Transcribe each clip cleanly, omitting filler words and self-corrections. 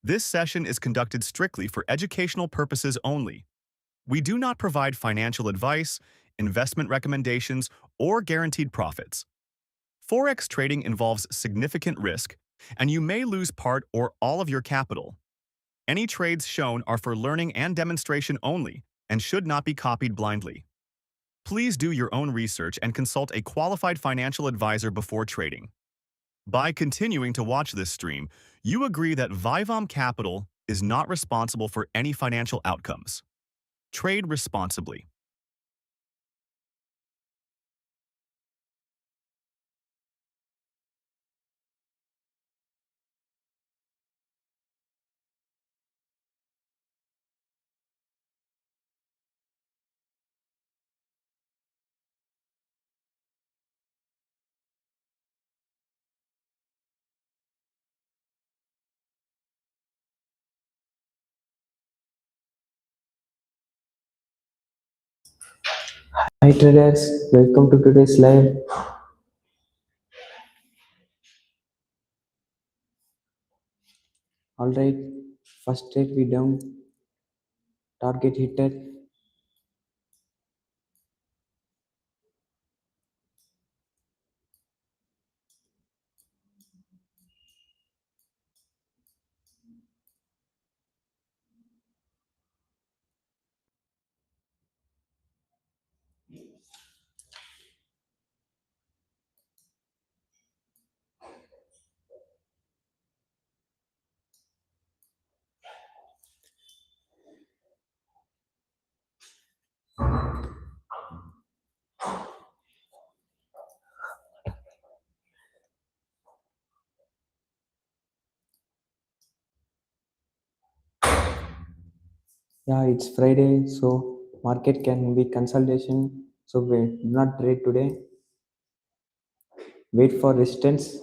This session is conducted strictly for educational purposes only. We do not provide financial advice, investment recommendations, or guaranteed profits. Forex trading involves significant risk, and you may lose part or all of your capital. Any trades shown are for learning and demonstration only and should not be copied blindly. Please do your own research and consult a qualified financial advisor before trading. By continuing to watch this stream, you agree that Vaivamm Capital is not responsible for any financial outcomes. Trade responsibly. Hi traders, welcome to today's live. All right, first trade we down, target hitter. Yeah, it's Friday, so market can be consolidation. So we do not trade today. Wait for resistance.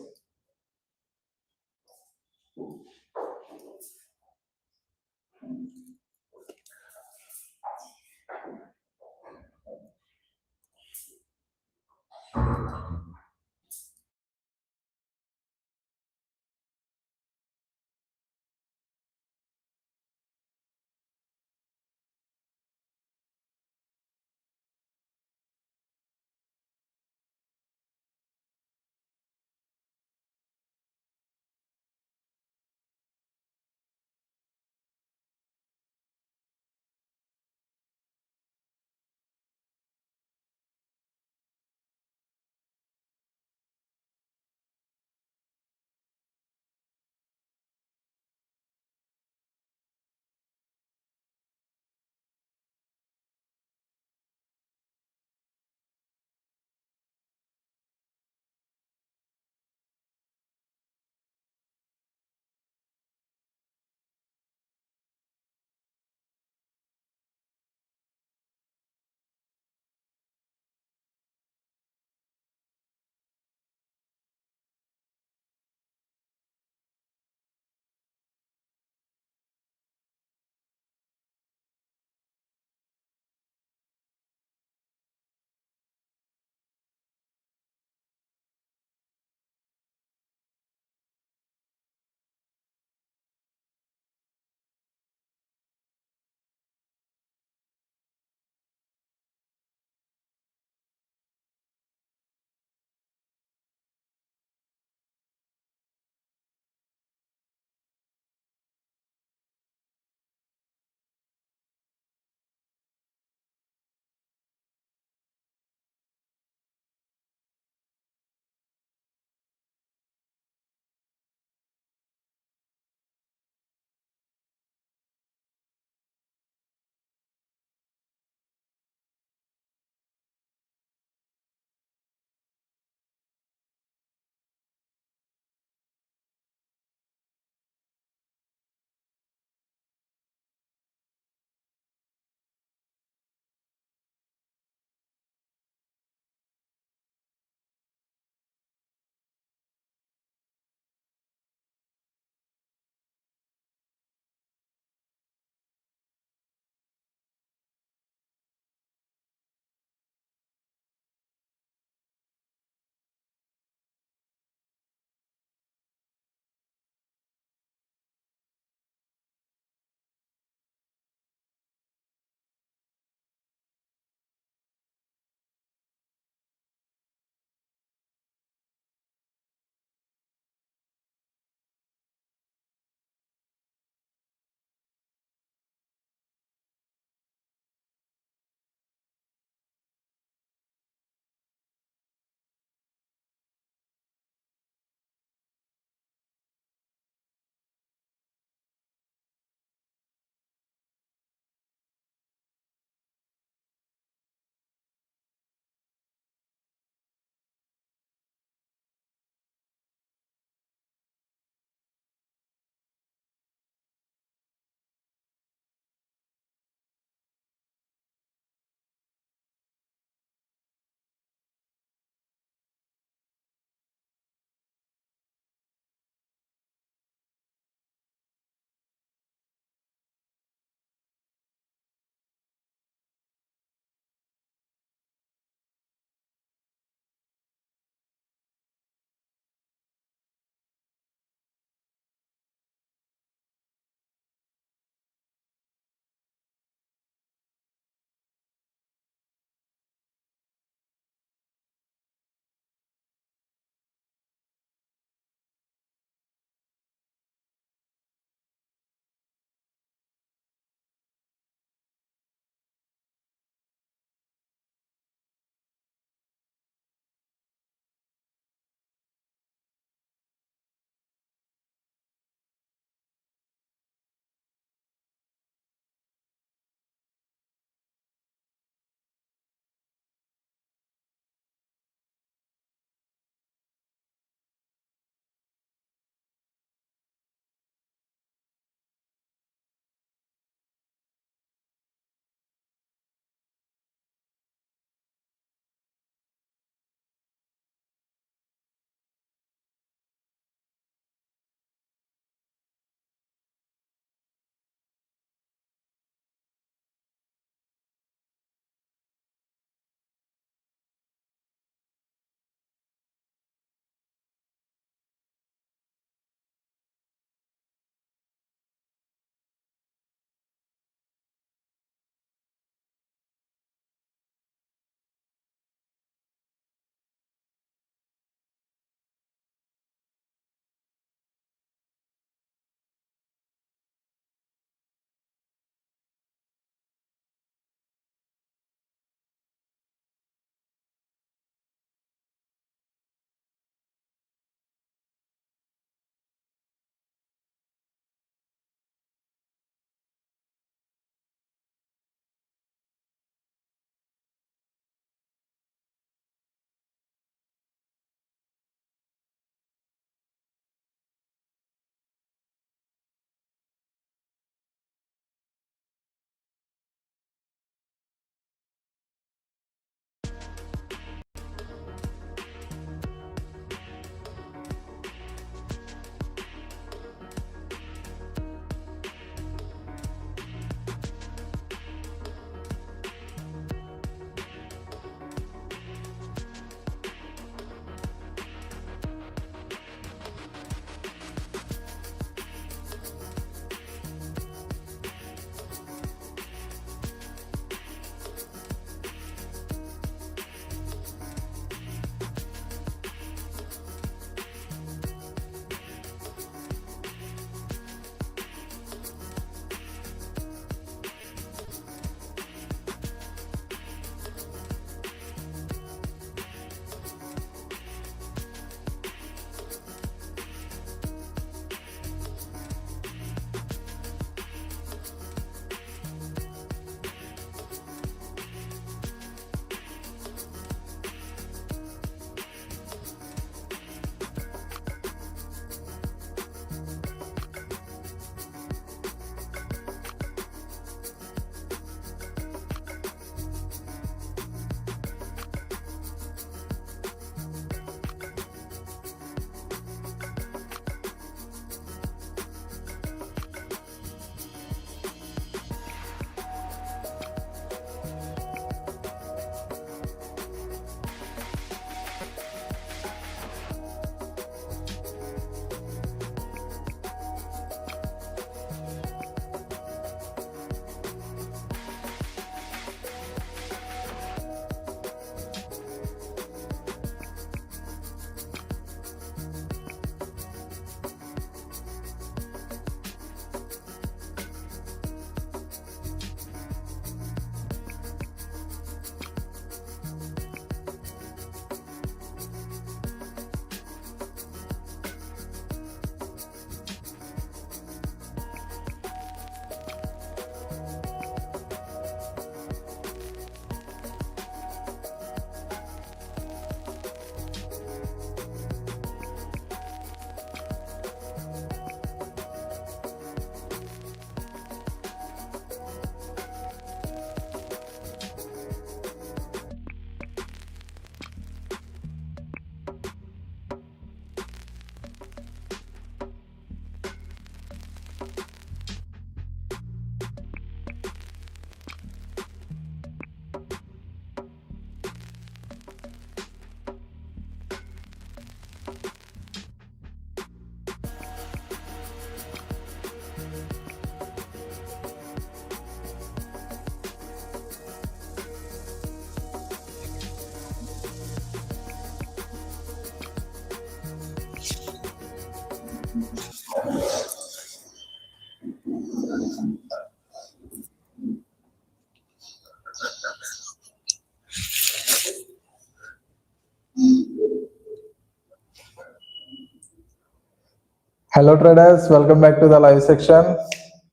Hello traders, welcome back to the live section.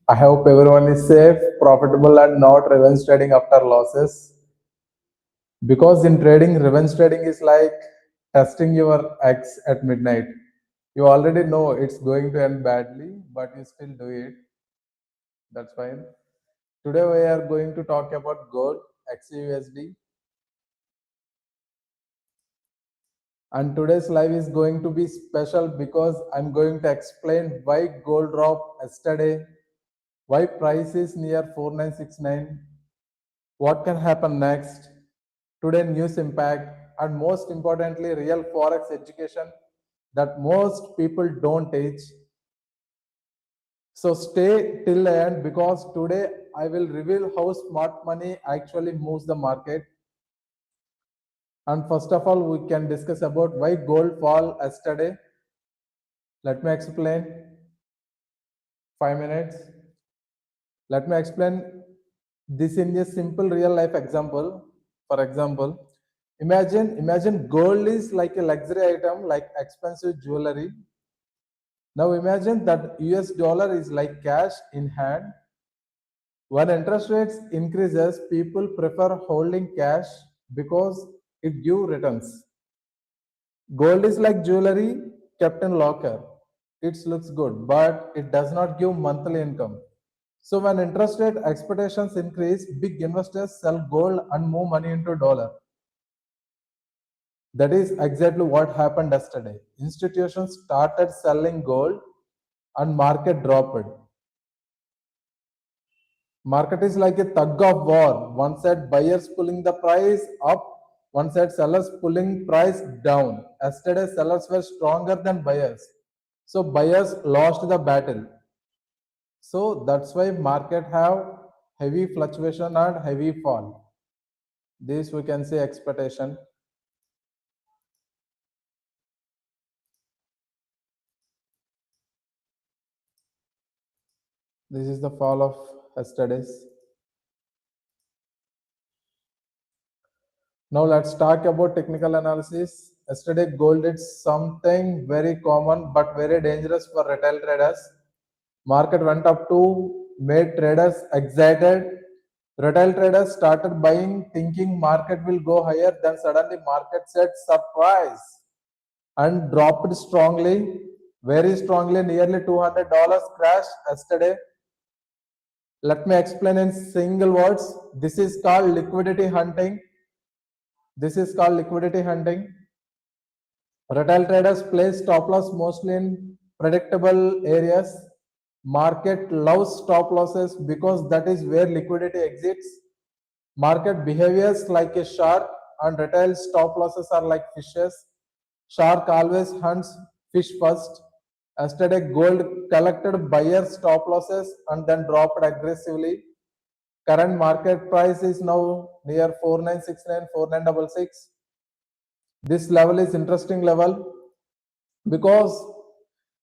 I hope everyone is safe, profitable and not revenge trading after losses. Because in trading, revenge trading is like testing your eggs at midnight. You already know it's going to end badly, but you still do it. That's fine. Today we are going to talk about gold, XUSD. And today's live is going to be special because I'm going to explain why gold dropped yesterday, why price is near 4969, what can happen next, today news impact, and most importantly, real forex education that most people don't teach. So stay till the end because today I will reveal how smart money actually moves the market. And first of all, we can discuss about why gold fall yesterday. Let me explain. 5 minutes. Let me explain this in a simple real life example. For example, imagine gold is like a luxury item, like expensive jewelry. Now imagine that US dollar is like cash in hand. When interest rates increases, people prefer holding cash because it gives returns. Gold is like jewelry kept in locker. It looks good, but it does not give monthly income. So when interest rate expectations increase, big investors sell gold and move money into dollar. That is exactly what happened yesterday. Institutions started selling gold and market dropped. Market is like a tug of war. One side buyers pulling the price up, one side sellers pulling price down. Yesterday sellers were stronger than buyers. So buyers lost the battle. So that's why market have heavy fluctuation and heavy fall. This we can say expectation. This is the fall of yesterday's. Now let's talk about technical analysis. Yesterday gold did something very common but very dangerous for retail traders. Market went up to made traders excited. Retail traders started buying thinking market will go higher. Then suddenly market said surprise and dropped strongly, very strongly, nearly $200 crash yesterday. Let me explain in single words. This is called liquidity hunting. This is called liquidity hunting. Retail traders place stop loss mostly in predictable areas. Market loves stop losses because that is where liquidity exits. Market behaviors like a shark and retail stop losses are like fishes. Shark always hunts fish first. Yesterday, gold collected buyer stop losses and then dropped aggressively. Current market price is now near 4969, 4966. This level is interesting level because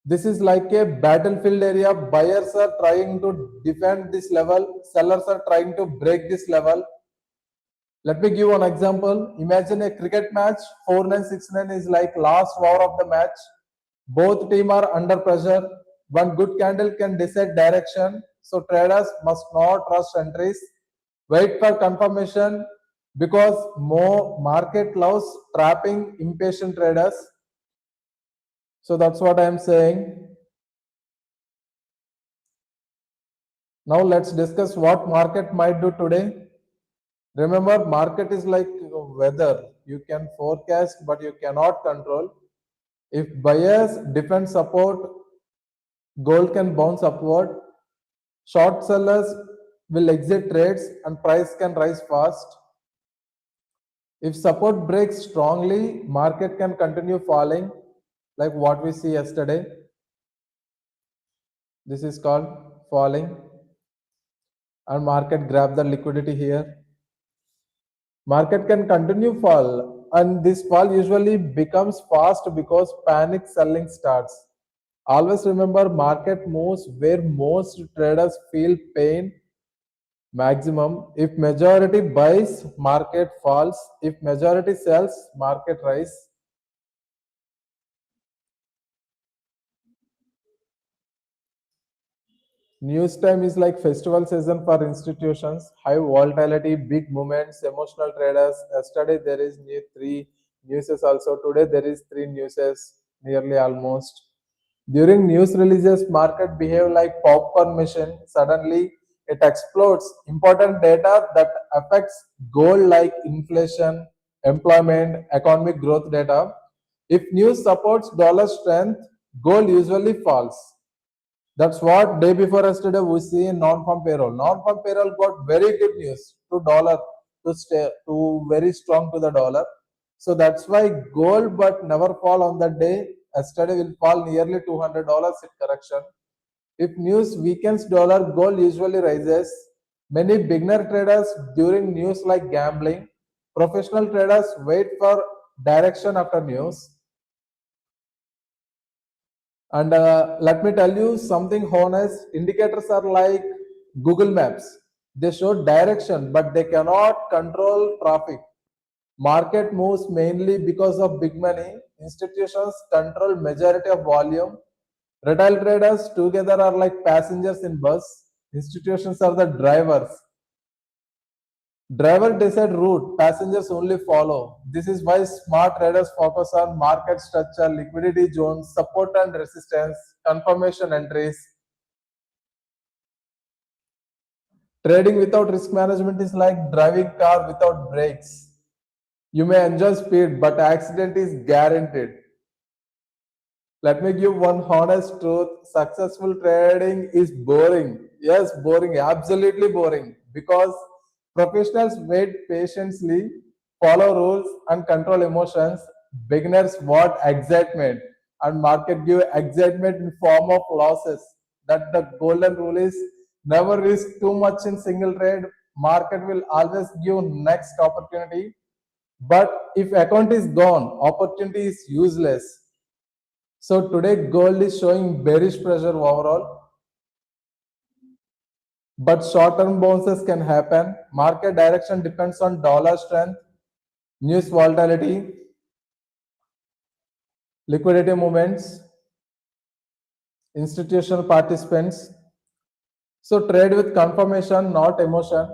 this is like a battlefield area. Buyers are trying to defend this level, sellers are trying to break this level. Let me give one example. Imagine a cricket match. 4969 is like last over of the match. Both team are under pressure. One good candle can decide direction. So traders must not rush entries. Wait for confirmation because more market loves trapping impatient traders. So that's what I am saying. Now let's discuss what market might do today. Remember, market is like weather. You can forecast, but you cannot control. If buyers defend support, gold can bounce upward. Short sellers will exit trades and price can rise fast. If support breaks strongly, market can continue falling like what we see yesterday. This is called falling and market grab the liquidity here. Market can continue fall and this fall usually becomes fast because panic selling starts. Always remember market moves where most traders feel pain maximum. If majority buys, market falls. If majority sells, market rise. News time is like festival season for institutions, high volatility, big movements, emotional traders. Yesterday there is three newses also. Today there is three newses, nearly almost. During news releases, market behave like popcorn machine. Suddenly it explodes. Important data that affects gold like inflation, employment, economic growth data. If news supports dollar strength, gold usually falls. That's what day before yesterday we see in non-farm payroll. Non-farm payroll got very good news to dollar to stay to very strong to the dollar. So that's why gold but never fall on that day. Yesterday will fall nearly $200 in correction. If news weakens dollar, gold usually rises. Many beginner traders during news like gambling. Professional traders wait for direction after news. And let me tell you something honest. Indicators are like Google Maps. They show direction, but they cannot control traffic. Market moves mainly because of big money. Institutions control majority of volume. Retail traders together are like passengers in bus. Institutions are the drivers. Driver decide route, passengers only follow. This is why smart traders focus on market structure, liquidity zones, support and resistance, confirmation entries. Trading without risk management is like driving car without brakes. You may enjoy speed, but accident is guaranteed. Let me give one honest truth. Successful trading is boring. Yes, boring, absolutely boring. Because professionals wait patiently, follow rules, and control emotions. Beginners want excitement, and market give excitement in form of losses. That the golden rule is never risk too much in single trade. Market will always give next opportunity. But if account is gone, opportunity is useless. So today gold is showing bearish pressure overall, but short-term bounces can happen. Market direction depends on dollar strength, news volatility, liquidity movements, institutional participants. So trade with confirmation, not emotion.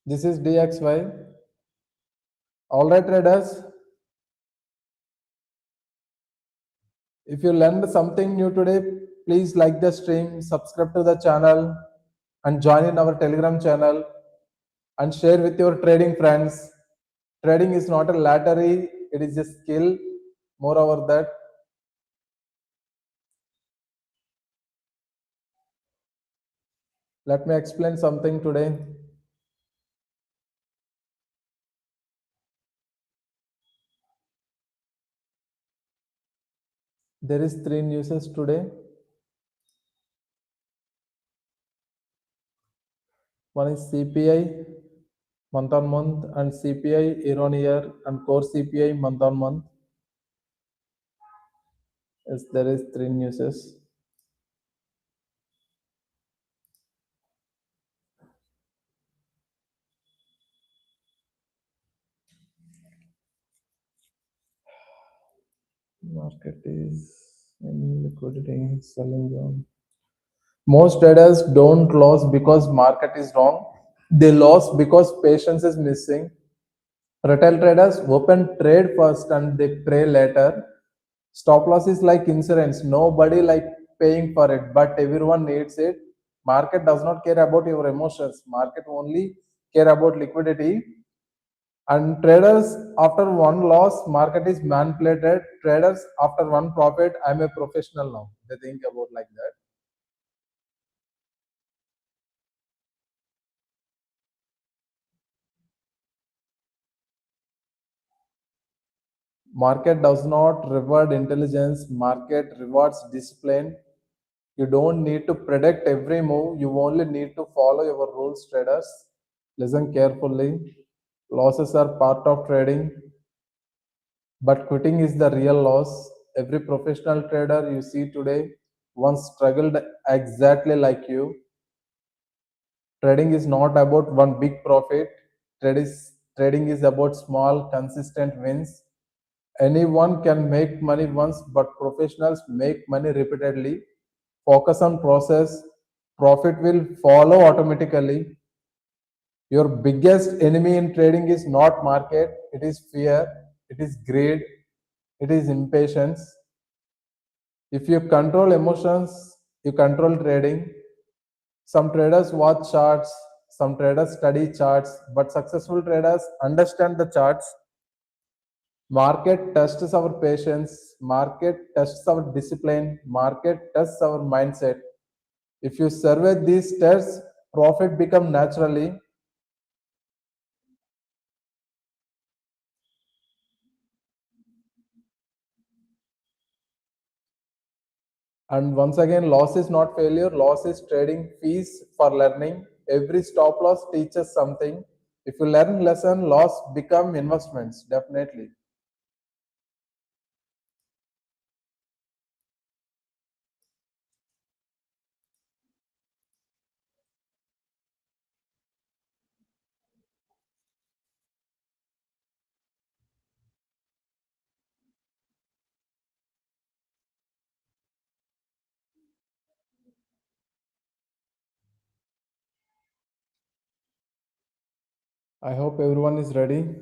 This is DXY. All right, traders. If you learned something new today, please like the stream, subscribe to the channel, and join in our Telegram channel and share with your trading friends. Trading is not a lottery, it is a skill. Moreover, that let me explain something today. There is three newses today. One is CPI month on month and CPI year on year and core CPI month on month. Yes, there is three newses. Market is in liquidity selling zone. Most traders don't lose because market is wrong. They lose because patience is missing. Retail traders open trade first and they pray later. Stop loss is like insurance. Nobody like paying for it, but everyone needs it. Market does not care about your emotions. Market only care about liquidity. And traders after one loss, market is manipulated. Traders after one profit, I'm a professional now. They think about like that. Market does not reward intelligence, market rewards discipline. You don't need to predict every move, you only need to follow your rules, traders. Listen carefully. Losses are part of trading, but quitting is the real loss. Every professional trader you see today once struggled exactly like you. Trading is not about one big profit. Trading is about small, consistent wins. Anyone can make money once, but professionals make money repeatedly. Focus on process. Profit will follow automatically. Your biggest enemy in trading is not market, it is fear, it is greed, it is impatience. If you control emotions, you control trading. Some traders watch charts, some traders study charts, but successful traders understand the charts. Market tests our patience, market tests our discipline, market tests our mindset. If you survey these tests, profit become naturally. And once again, loss is not failure, loss is trading fees for learning. Every stop loss teaches something. If you learn lesson, loss become investments, definitely. I hope everyone is ready.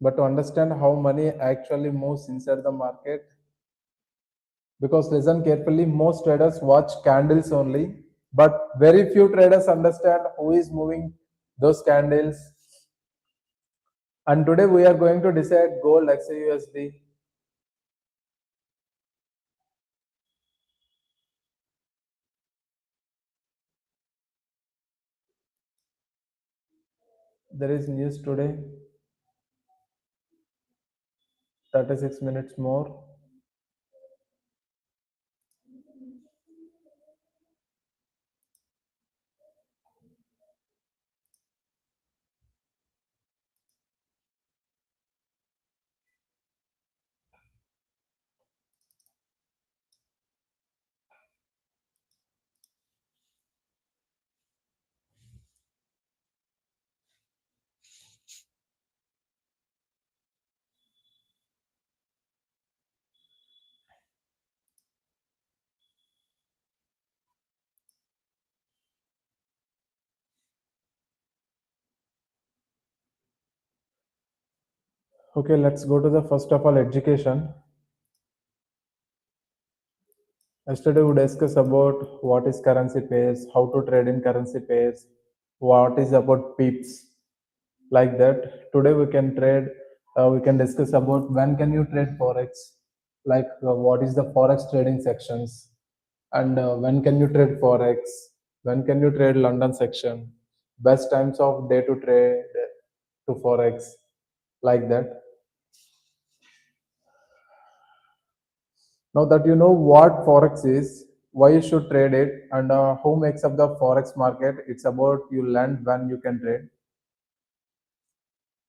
But to understand how money actually moves inside the market, because listen carefully, most traders watch candles only, but very few traders understand who is moving those candles. And today we are going to decide gold XAUSD. There is news today, 36 minutes more. Okay, let's go to the first of all education. Yesterday we discussed about what is currency pairs, how to trade in currency pairs, what is about pips, like that. Today we can discuss about when can you trade forex, like what is the forex trading sections, and when can you trade forex, when can you trade London section, best times of day to trade to forex, like that. Now that you know what Forex is, why you should trade it, and who makes up the Forex market, it's about you learn when you can trade.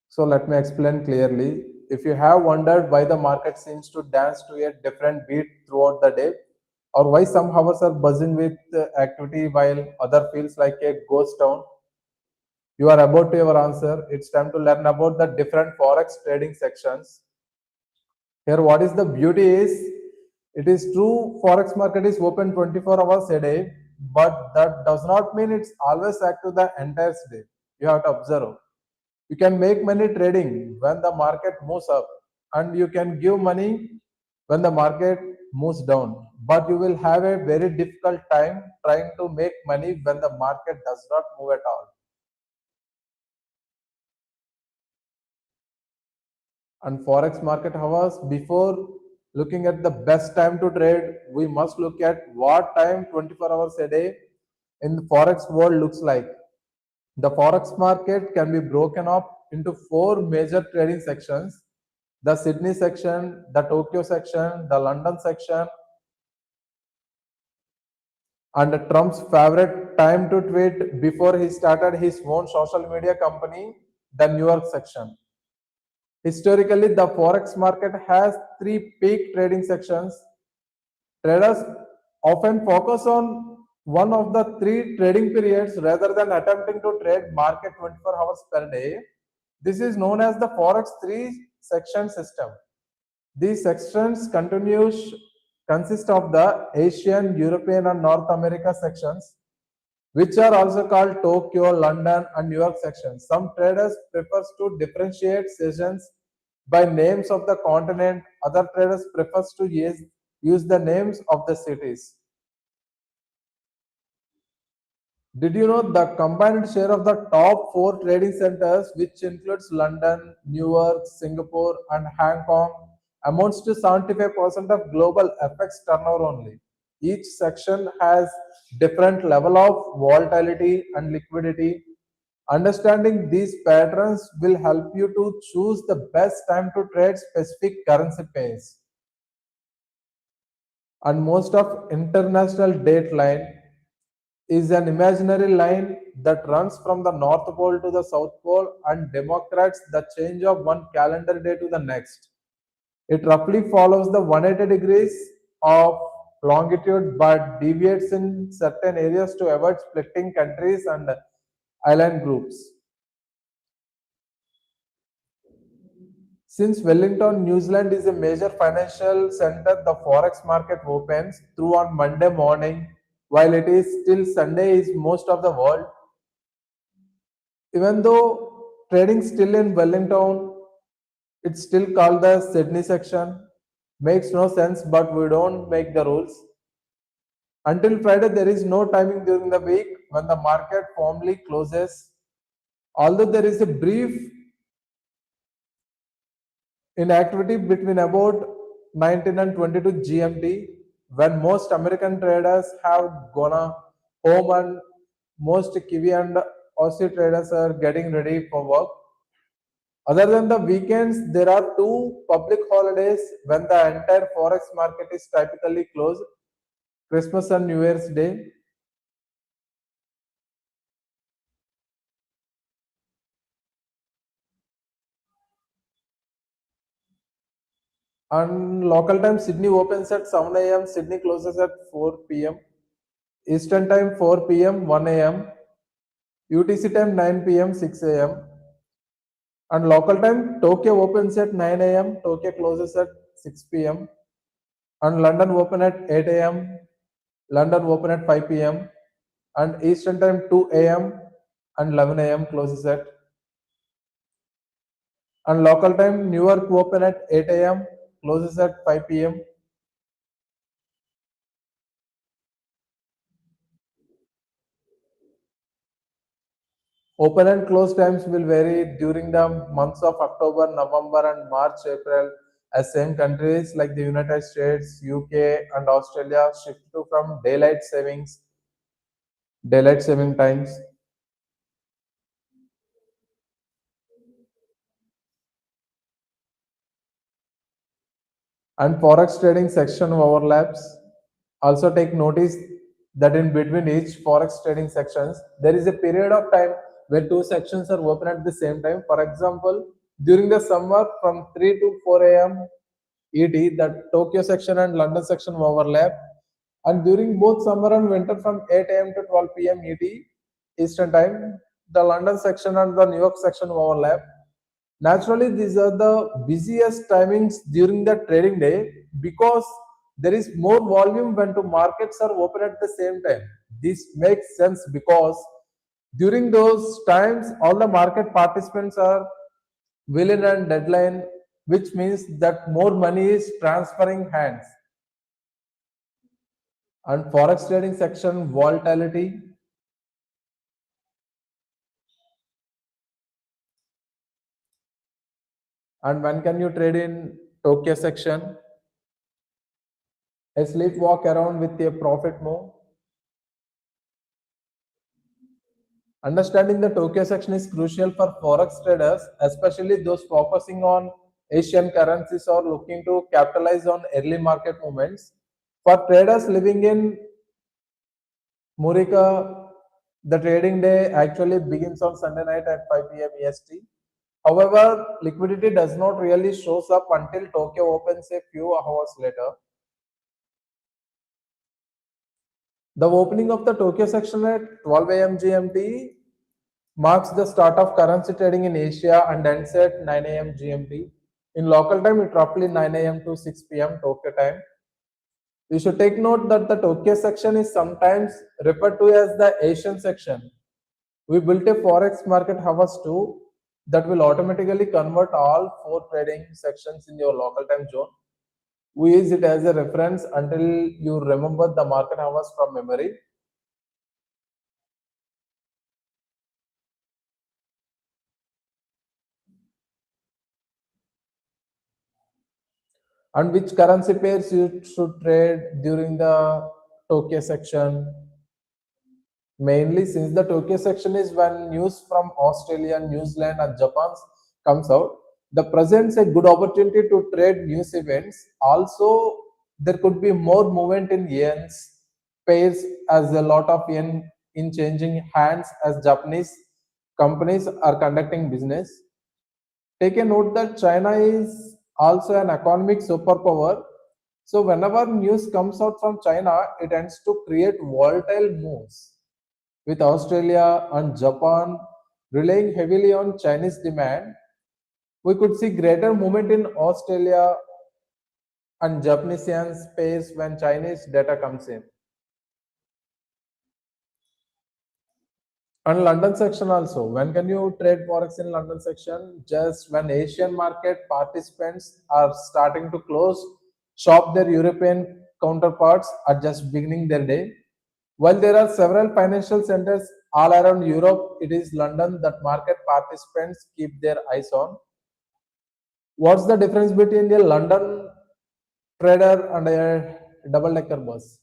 So let me explain clearly. If you have wondered why the market seems to dance to a different beat throughout the day, or why some hours are buzzing with activity while other feels like a ghost town, you are about to your answer. It's time to learn about the different Forex trading sections. Here, what is the beauty is, it is true Forex market is open 24 hours a day, but that does not mean it's always active the entire day. You have to observe. You can make money trading when the market moves up, and you can give money when the market moves down. But you will have a very difficult time trying to make money when the market does not move at all. And forex market hours, before looking at the best time to trade, we must look at what time 24 hours a day in the forex world looks like. The forex market can be broken up into four major trading sections. the Sydney section, the Tokyo section, the London section, and Trump's favorite time to tweet before he started his own social media company, the New York section. Historically, the Forex market has three peak trading sections. Traders often focus on one of the three trading periods rather than attempting to trade market 24 hours per day. This is known as the Forex three section system. These sections consist of the Asian, European, and North America sections, which are also called Tokyo, London, and New York sections. Some traders prefer to differentiate sessions by names of the continent. Other traders prefer to use the names of the cities. Did you know the combined share of the top four trading centers, which includes London, New York, Singapore, and Hong Kong, amounts to 75% of global FX turnover only. Each section has different level of volatility and liquidity. Understanding these patterns will help you to choose the best time to trade specific currency pairs. And most of international date line is an imaginary line that runs from the North Pole to the South Pole and demonstrates the change of one calendar day to the next. It roughly follows the 180 degrees of longitude but deviates in certain areas to avoid splitting countries and island groups. Since Wellington, New Zealand is a major financial center, the forex market opens through on Monday morning, while it is still Sunday is most of the world. Even though trading still in Wellington, it's still called the Sydney section. Makes no sense, but we don't make the rules. Until Friday, there is no timing during the week when the market formally closes. Although there is a brief inactivity between about 19 and 22 GMT when most American traders have gone home and most Kiwi and Aussie traders are getting ready for work. Other than the weekends, there are two public holidays when the entire forex market is typically closed: Christmas and New Year's Day. On local time, Sydney opens at 7 a.m., Sydney closes at 4 p.m. Eastern time 4 p.m., 1 a.m. UTC time 9 p.m., 6 a.m. And local time, Tokyo opens at 9 a.m., Tokyo closes at 6 p.m. And London open at 8 a.m., London open at 5 p.m. And Eastern time 2 a.m. and 11 a.m. closes at. And local time, New York open at 8 a.m., closes at 5 p.m. Open and close times will vary during the months of October, November, and March, April, as same countries like the United States, UK, and Australia shift to from daylight saving times. And forex trading section overlaps. Also take notice that in between each forex trading sections, there is a period of time where two sections are open at the same time. For example, during the summer from 3 to 4 a.m. ET, the Tokyo section and London section overlap. And during both summer and winter from 8 a.m. to 12 p.m. ET, Eastern time, the London section and the New York section overlap. Naturally, these are the busiest timings during the trading day because there is more volume when two markets are open at the same time. This makes sense because during those times, all the market participants are willing and deadline, which means that more money is transferring hands. And forex trading section volatility. And when can you trade in Tokyo section? A sleepwalk around with a profit move. Understanding the Tokyo section is crucial for forex traders, especially those focusing on Asian currencies are looking to capitalize on early market movements. For traders living in Murica, the trading day actually begins on Sunday night at 5 p.m. EST. However, liquidity does not really shows up until Tokyo opens a few hours later. The opening of the Tokyo section at 12 a.m. GMT marks the start of currency trading in Asia and ends at 9 a.m. GMT. In local time, it's roughly 9 a.m. to 6 p.m. Tokyo time. You should take note that the Tokyo section is sometimes referred to as the Asian section. We built a Forex market house too that will automatically convert all 4 trading sections in your local time zone. We use it as a reference until you remember the market hours from memory. And which currency pairs you should trade during the Tokyo section. Mainly since the Tokyo section is when news from Australia, New Zealand and Japan comes out, the presents a good opportunity to trade news events. Also, there could be more movement in yens pairs as a lot of yen in changing hands as Japanese companies are conducting business. Take a note that China is also an economic superpower. So whenever news comes out from China, it tends to create volatile moves. With Australia and Japan relying heavily on Chinese demand, we could see greater movement in Australia and Japanese yen space when Chinese data comes in. And London section also. When can you trade Forex in London section? Just when Asian market participants are starting to close shop their European counterparts are just beginning their day. While there are several financial centers all around Europe, it is London that market participants keep their eyes on. What's the difference between a London trader and a double-decker bus?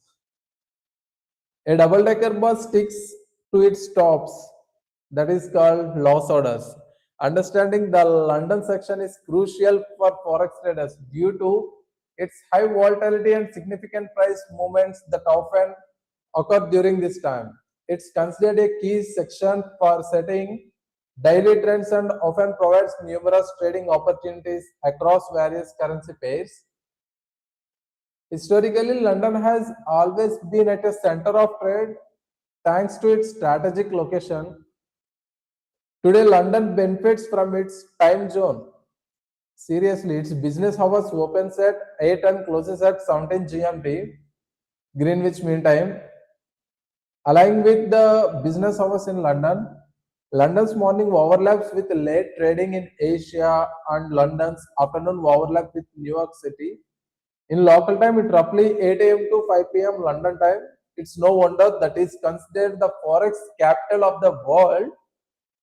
A double-decker bus sticks to its stops. That is called loss orders. Understanding the London section is crucial for Forex traders due to its high volatility and significant price movements that often occur during this time. It's considered a key section for setting daily trends and often provides numerous trading opportunities across various currency pairs. Historically, London has always been at a center of trade thanks to its strategic location. Today, London benefits from its time zone. Seriously, its business hours opens at 8 and closes at 17 GMT, Greenwich Mean Time. Aligning with the business hours in London, London's morning overlaps with late trading in Asia and London's afternoon overlap with New York City. In local time, it's roughly 8 a.m. to 5 p.m. London time. It's no wonder that is considered the Forex capital of the world,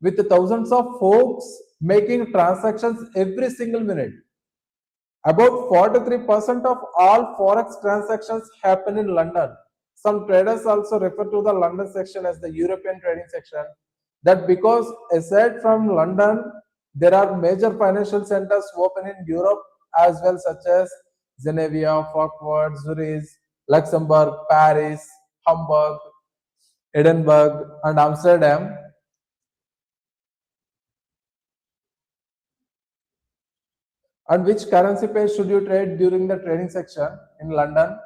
with thousands of folks making transactions every single minute. About 43% of all Forex transactions happen in London. Some traders also refer to the London section as the European trading section. That because aside from London, there are major financial centers open in Europe as well, such as Geneva, Frankfurt, Zurich, Luxembourg, Paris, Hamburg, Edinburgh, and Amsterdam. And which currency pair should you trade during the trading section in London?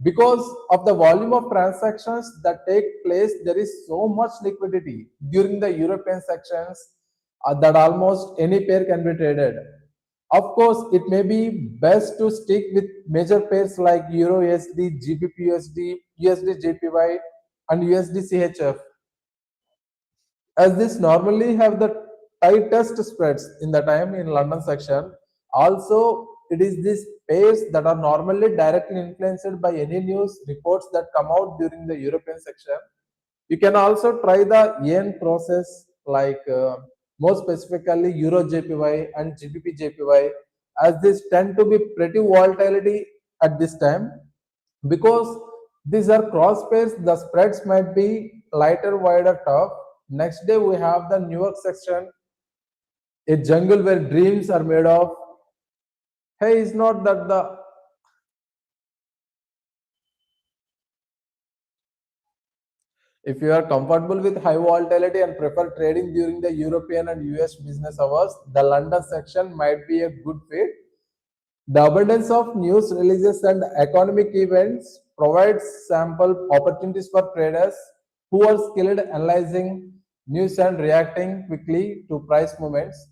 Because of the volume of transactions that take place, there is so much liquidity during the European sections that almost any pair can be traded. Of course, it may be best to stick with major pairs like Euro USD, GBP USD, USD JPY, and USD CHF, as this normally have the tightest spreads in the time in London section. Also, it is these pairs that are normally directly influenced by any news reports that come out during the European section. You can also try the yen process, like more specifically Euro JPY and GBP JPY, as these tend to be pretty volatility at this time. Because these are cross pairs, the spreads might be lighter, wider, top. Next day, we have the New York section, a jungle where dreams are made of. Hey, is not that the if you are comfortable with high volatility and prefer trading during the European and US business hours, the London section might be a good fit. The abundance of news releases and economic events provides sample opportunities for traders who are skilled analyzing news and reacting quickly to price movements.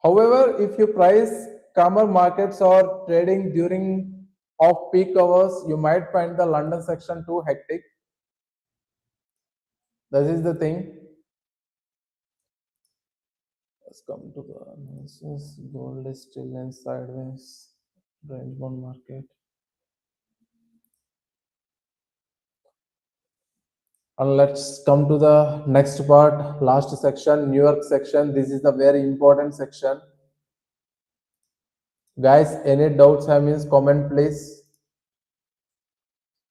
However, if you price calmer markets or trading during off-peak hours, you might find the London section too hectic. This is the thing. Let's come to the analysis. Gold is still in sideways range bound market. And let's come to the next part, last section, New York section. This is the very important section. Guys, any doubts have means comment please.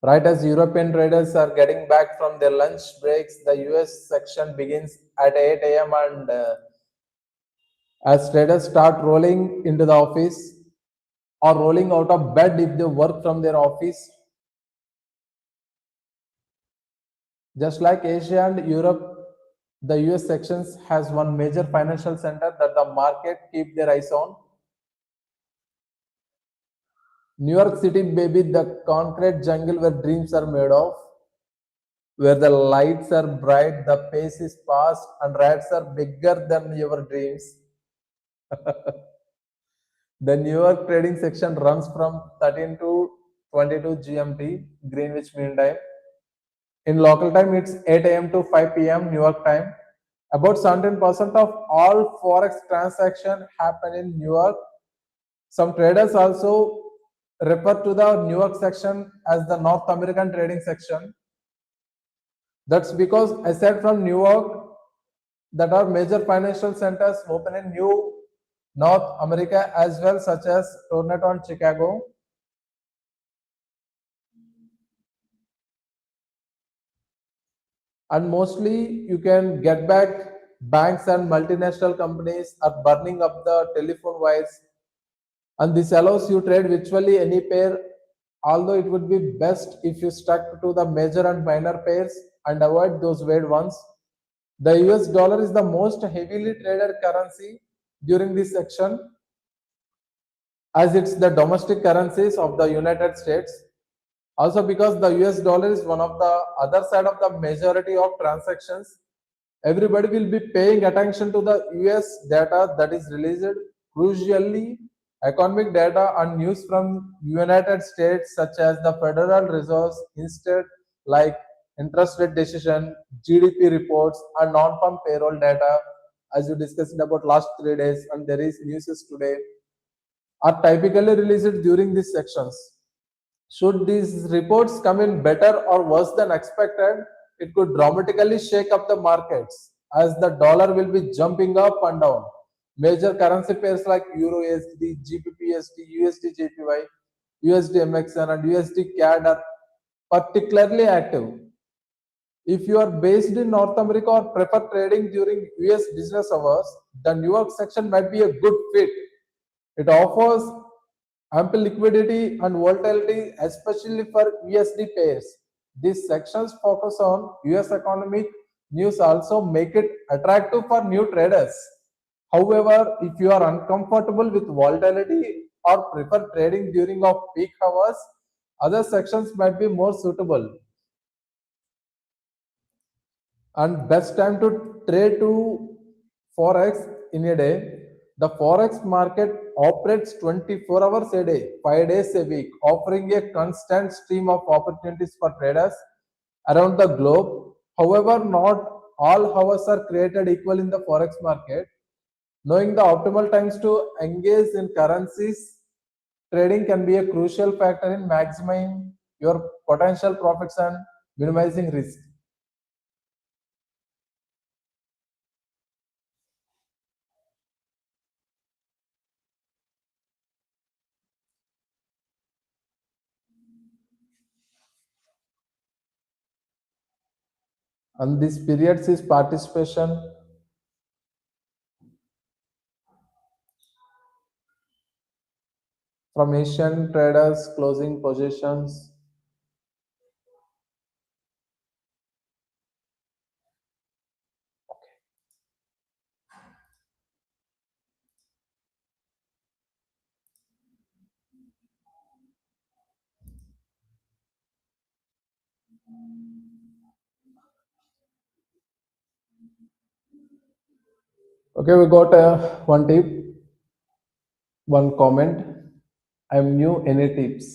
Right as European traders are getting back from their lunch breaks, the US section begins at 8 a.m. and as traders start rolling into the office or rolling out of bed if they work from their office. Just like Asia and Europe, the US sections has one major financial center that the market keep their eyes on. New York City, baby, the concrete jungle where dreams are made of, where the lights are bright, the pace is fast, and rats are bigger than your dreams. The New York trading section runs from 13 to 22 GMT, Greenwich Mean Time. In local time, it's 8 a.m. to 5 p.m. New York time. About 17% of all forex transactions happen in New York. Some traders also refer to the New York section as the North American trading section. That's because aside from New York, that are major financial centers open in North America as well, such as Toronto and Chicago. And mostly you can get back banks and multinational companies are burning up the telephone wires, and this allows you trade virtually any pair, although it would be best if you stuck to the major and minor pairs and avoid those weird ones. The US dollar is the most heavily traded currency during this section, as it's the domestic currencies of the United States. Also, because the US dollar is one of the other side of the majority of transactions, everybody will be paying attention to the US data that is released. Crucially, economic data and news from United States, such as the Federal Reserve, instead like interest rate decision, GDP reports, and non-farm payroll data, as you discussed about last 3 days, and there is news today, are typically released during these sections. Should these reports come in better or worse than expected, it could dramatically shake up the markets as the dollar will be jumping up and down. Major currency pairs like Euro USD, GBP USD, USD JPY, USD MXN, and USD CAD are particularly active. If you are based in North America or prefer trading during US business hours, the New York section might be a good fit. It offers ample liquidity and volatility, especially for USD pairs. These sections focus on US economic news, also make it attractive for new traders. However, if you are uncomfortable with volatility or prefer trading during peak hours, other sections might be more suitable. And best time to trade to forex in a day. The forex market operates 24 hours a day, 5 days a week, offering a constant stream of opportunities for traders around the globe. However, not all hours are created equal in the forex market. Knowing the optimal times to engage in currencies trading can be a crucial factor in maximizing your potential profits and minimizing risk. And this periods is participation. from Asian traders closing positions. Okay, we got one tip, one comment. I'm new. Any tips?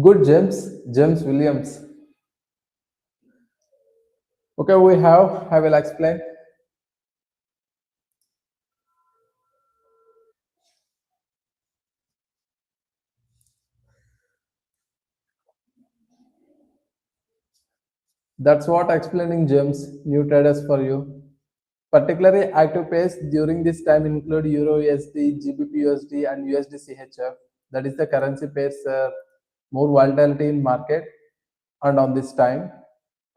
Good, James Williams. Okay, we have. I will explain. That's what explaining James. New traders for you. Particularly active pairs during this time include Euro USD, GBP USD, and USD CHF. That is the currency pairs more volatility in market and on this time.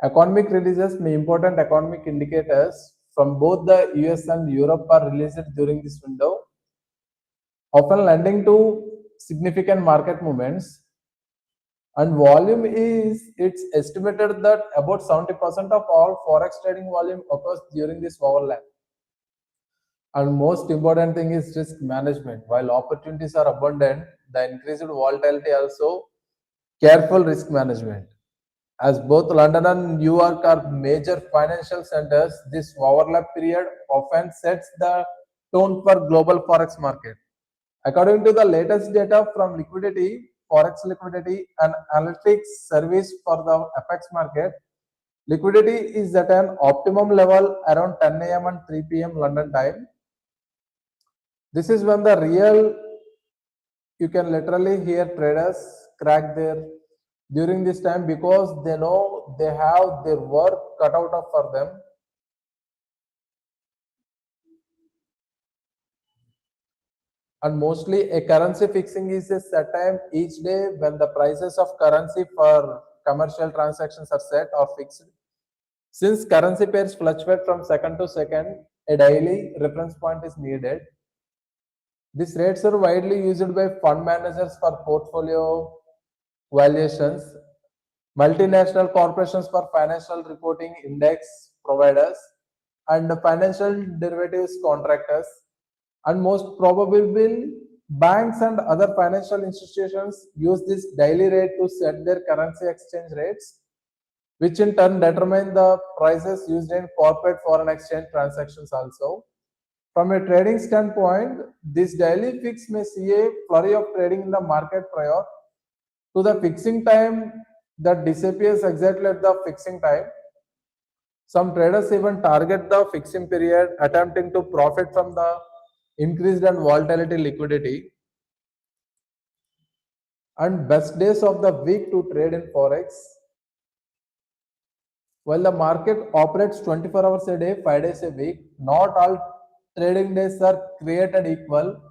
Economic releases may important economic indicators from both the US and Europe are released during this window, often lending to significant market movements. And volume is it's estimated that about 70% of all forex trading volume occurs during this overlap. And most important thing is risk management. While opportunities are abundant, the increased volatility also careful risk management. As both London and New York are major financial centers, this overlap period often sets the tone for global forex market. According to the latest data from liquidity, forex liquidity and analytics service for the FX market, liquidity is at an optimum level around 10 a.m. and 3 p.m. London time. This is when the real, you can literally hear traders crack their during this time because they know they have their work cut out of for them. And mostly a currency fixing is a set time each day when the prices of currency for commercial transactions are set or fixed. Since currency pairs fluctuate from second to second, a daily reference point is needed. These rates are widely used by fund managers for portfolio valuations, multinational corporations for financial reporting, index providers, and financial derivatives contractors, and most probably banks and other financial institutions use this daily rate to set their currency exchange rates, which in turn determine the prices used in corporate foreign exchange transactions also. From a trading standpoint, this daily fix may see a flurry of trading in the market prior to the fixing time that disappears exactly at the fixing time. Some traders even target the fixing period, attempting to profit from the increased and volatility liquidity. And best days of the week to trade in Forex. While the market operates 24 hours a day, 5 days a week, not all trading days are created equal.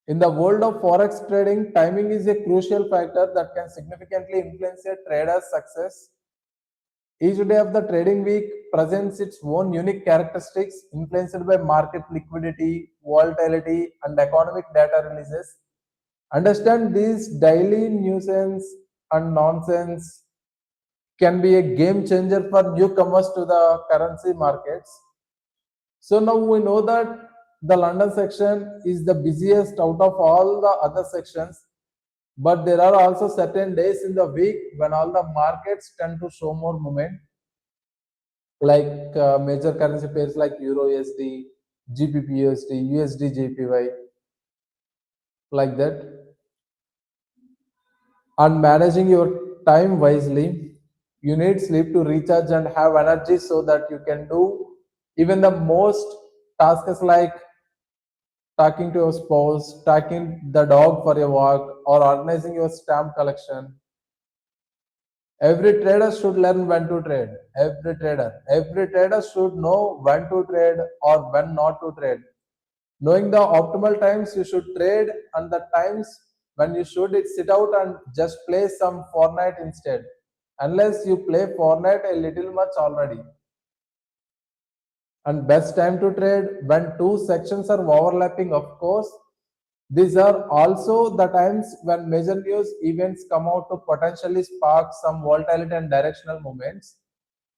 In the world of Forex trading, timing is a crucial factor that can significantly influence a trader's success. Each day of the trading week presents its own unique characteristics influenced by market liquidity, volatility, and economic data releases. Understand these daily nuisance and nonsense can be a game changer for newcomers to the currency markets. So now we know that the London section is the busiest out of all the other sections, but there are also certain days in the week when all the markets tend to show more movement, like major currency pairs like Euro USD, GBP USD, USD JPY, like that. And managing your time wisely, you need sleep to recharge and have energy so that you can do even the most tasks like talking to your spouse, taking the dog for a walk, or organizing your stamp collection. Every trader should learn when to trade. Every trader should know when to trade or when not to trade. Knowing the optimal times you should trade and the times when you should sit out and just play some Fortnite instead. Unless you play Fortnite a little much already. And best time to trade when two sections are overlapping, of course. These are also the times when major news events come out to potentially spark some volatility and directional movements.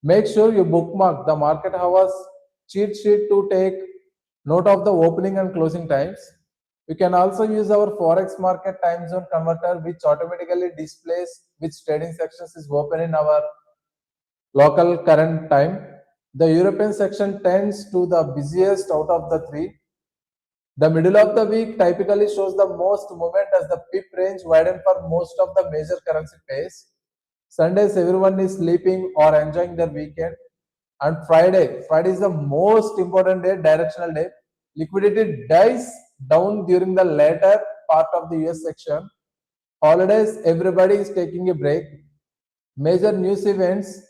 Make sure you bookmark the market hours cheat sheet to take note of the opening and closing times. You can also use our Forex market time zone converter, which automatically displays which trading sections is open in our local current time. The European section tends to the busiest out of the three. The middle of the week typically shows the most movement as the pip range widen for most of the major currency pairs. Sundays, everyone is sleeping or enjoying their weekend. And Friday is the most important day, directional day. Liquidity dies down during the later part of the US section. Holidays, everybody is taking a break. Major news events,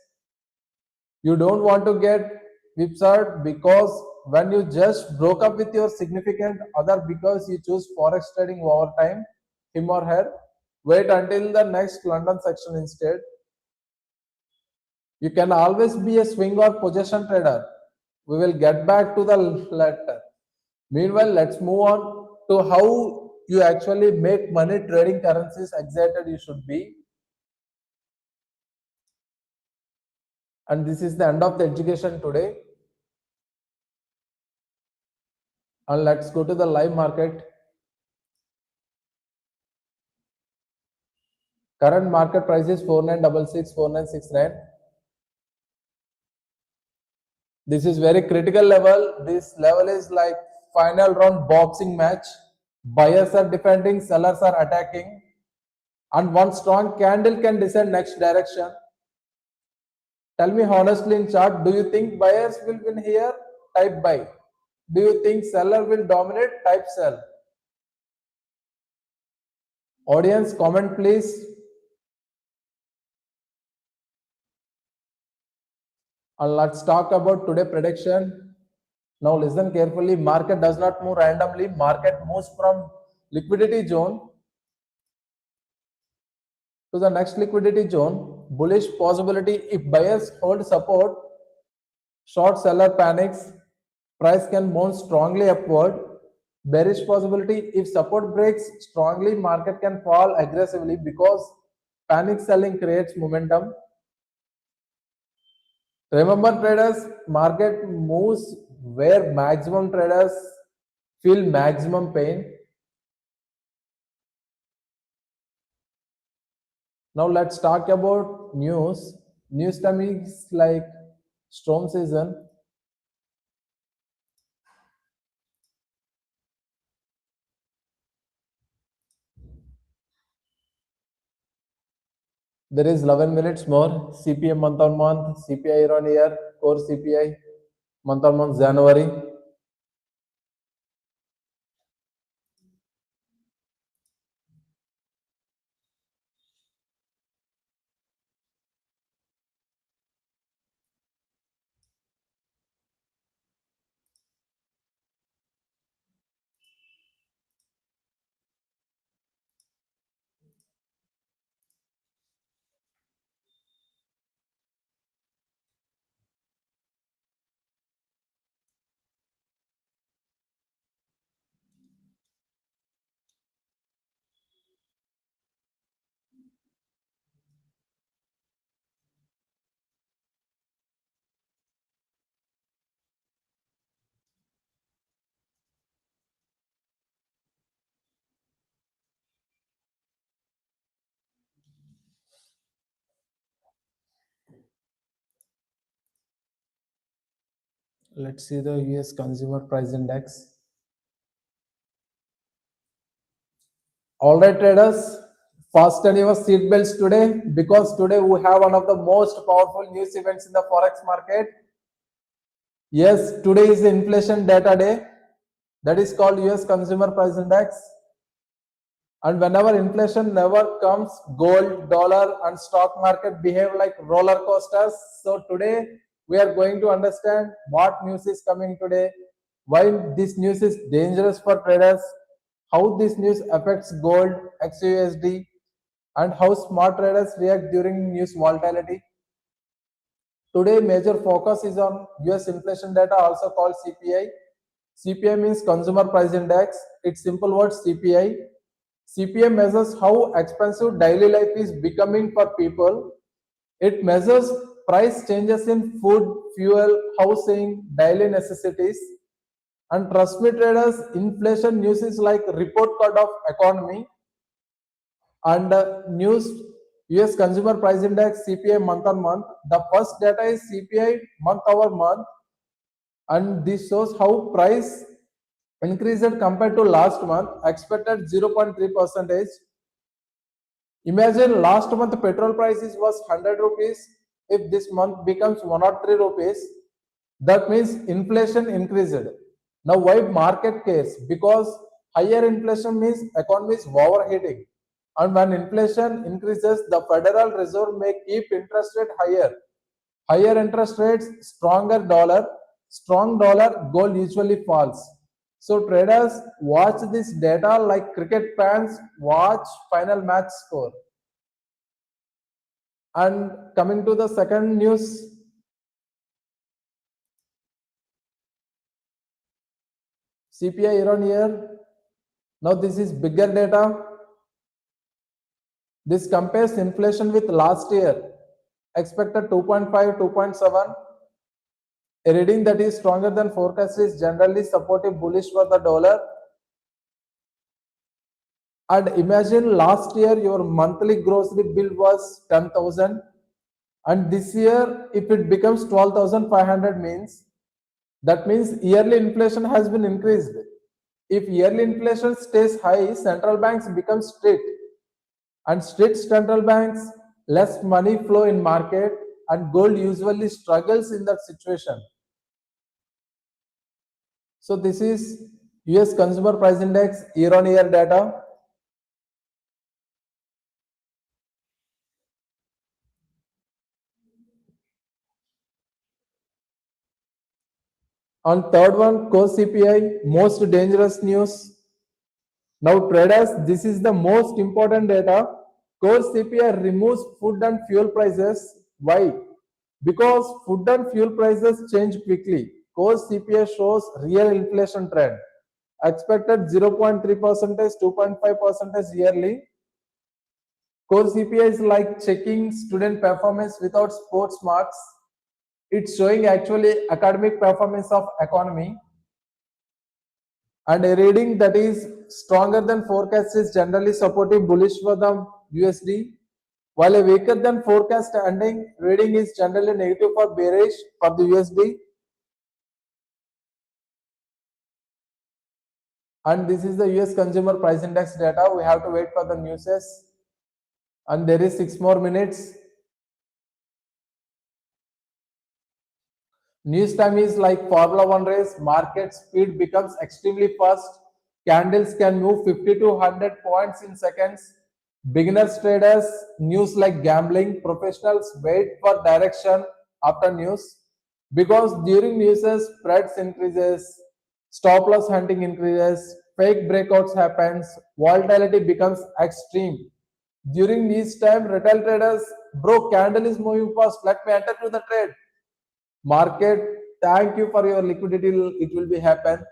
you don't want to get whipsawed because when you just broke up with your significant other because you choose forex trading over time, him or her, wait until the next London section instead. You can always be a swing or possession trader. We will get back to the latter. Meanwhile, let's move on to how you actually make money trading currencies. Excited you should be. And this is the end of the education today. And let's go to the live market. Current market price is 4966, 4969. This is very critical level. This level is like final round boxing match. Buyers are defending, sellers are attacking. And one strong candle can decide next direction. Tell me honestly in chart, do you think buyers will win here? Type buy. Do you think seller will dominate? Type sell. Audience, comment please. And let's talk about today prediction. Now listen carefully. Market does not move randomly. Market moves from liquidity zone to the next liquidity zone. Bullish possibility if buyers hold support, short seller panics, price can bounce strongly upward. Bearish possibility if support breaks strongly, market can fall aggressively because panic selling creates momentum. Remember traders, market moves where maximum traders feel maximum pain. Now let's talk about news. News time is like storm season. There is 11 minutes more. CPI month on month, CPI year on year, core CPI month on month January. Let's see the US Consumer Price Index. All right, traders, fasten your seatbelts today because today we have one of the most powerful news events in the forex market. Yes, today is the inflation data day. That is called US Consumer Price Index. And whenever inflation never comes, gold, dollar, and stock market behave like roller coasters. So today we are going to understand what news is coming today, why this news is dangerous for traders, how this news affects gold, XUSD, and how smart traders react during news volatility. Today, major focus is on US inflation data, also called CPI. CPI means Consumer Price Index. It's simple word CPI. CPI measures how expensive daily life is becoming for people. It measures price changes in food, fuel, housing, daily necessities. And trust me, traders, inflation news is like report card of economy. And news, US Consumer Price Index, CPI month on month. The first data is CPI month over month, and this shows how price increased compared to last month, expected 0.3 percentage. Imagine last month petrol prices was 100 rupees. If this month becomes 103 rupees, that means inflation increased. Now why market cares? Because higher inflation means economy is overheating. And when inflation increases, the Federal Reserve may keep interest rate higher. Higher interest rates, stronger dollar. Strong dollar, gold usually falls. So traders watch this data like cricket fans watch final match score. And coming to the second news, CPI year on year. Now this is bigger data. This compares inflation with last year. Expected 2.5, 2.7. A reading that is stronger than forecast is generally supportive bullish for the dollar. And imagine last year your monthly grocery bill was 10,000, and this year if it becomes 12,500 means yearly inflation has been increased. If yearly inflation stays high, central banks become strict, and strict central banks, less money flow in market, and gold usually struggles in that situation. So this is US Consumer Price Index year on year data. On third one, core CPI, most dangerous news. Now traders, this is the most important data. Core CPI removes food and fuel prices. Why? Because food and fuel prices change quickly. Core CPI shows real inflation trend. Expected 0.3 percentage, 2.5 percentage yearly. Core CPI is like checking student performance without sports marks. It's showing actually academic performance of economy. And a reading that is stronger than forecast is generally supportive bullish for the USD, while a weaker than forecast ending reading is generally negative for bearish for the USD. And this is the US Consumer Price Index data. We have to wait for the newses, and there is 6 more minutes. News time is like Formula One race. Market speed becomes extremely fast. Candles can move 50 to 100 points in seconds. Beginners traders, news like gambling. Professionals wait for direction after news, because during news spreads increases, stop loss hunting increases, fake breakouts happens, volatility becomes extreme. During this time, retail traders, bro, candle is moving fast. Let me enter to the trade. Market, thank you for your liquidity, it will be happen.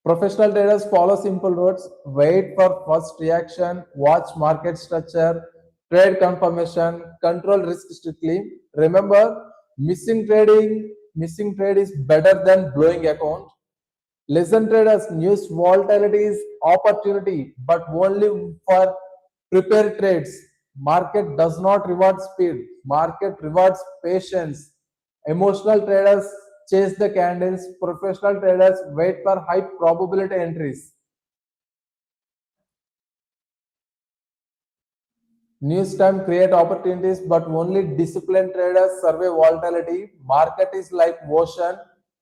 Professional traders follow simple routes, wait for first reaction, watch market structure, trade confirmation, control risk strictly. Remember, missing trade is better than blowing account. Listen traders, news volatility is opportunity, but only for prepared trades. Market does not reward speed. Market rewards patience. Emotional traders chase the candles. Professional traders wait for high probability entries. News time create opportunities, but only disciplined traders survey volatility. Market is like ocean.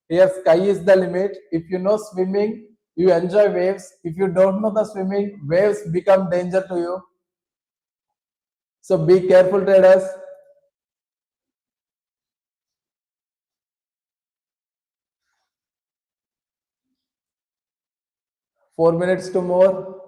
Here, sky is the limit. If you know swimming, you enjoy waves. If you don't know the swimming, waves become danger to you. So be careful, traders. Four minutes to more.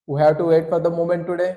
We have to wait for the moment today.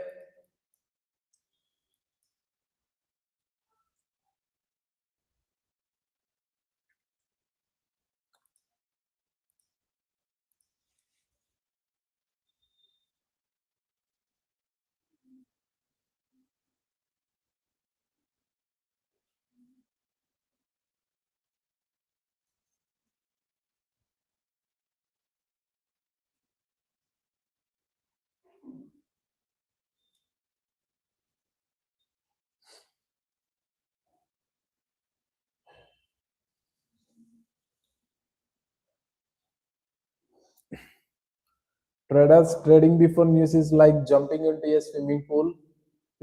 Traders trading before news is like jumping into a swimming pool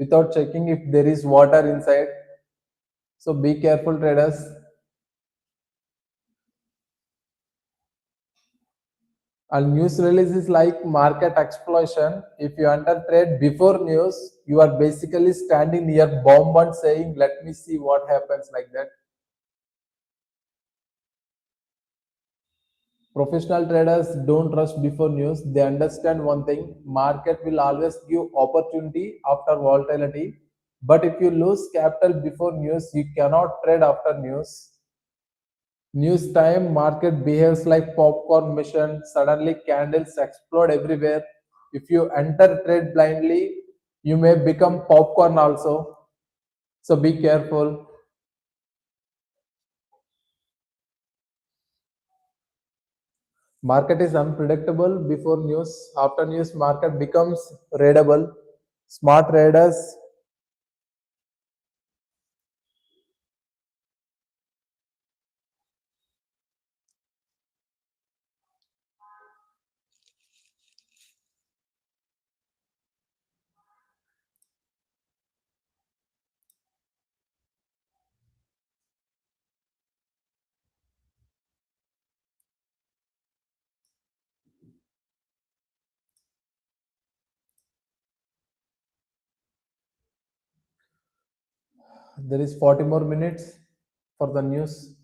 without checking if there is water inside. So be careful, traders. And news release is like market explosion. If you enter trade before news, you are basically standing near bomb and saying, "Let me see what happens," like that. Professional traders don't rush before news. They understand one thing: market will always give opportunity after volatility. But if you lose capital before news, you cannot trade after news. News time, market behaves like popcorn machine. Suddenly candles explode everywhere. If you enter trade blindly, you may become popcorn also. So be careful. Market is unpredictable before news. After news, market becomes readable. Smart traders. There is 40 more minutes for the news.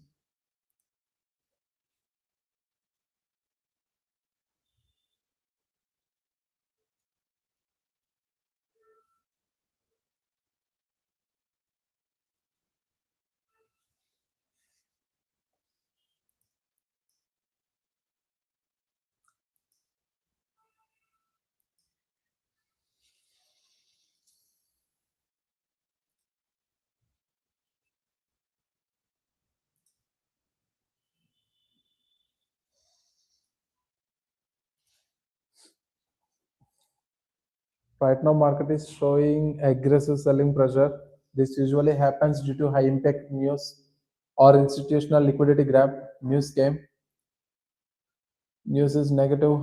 Right now, market is showing aggressive selling pressure. This usually happens due to high impact news or institutional liquidity grab. News came. News is negative.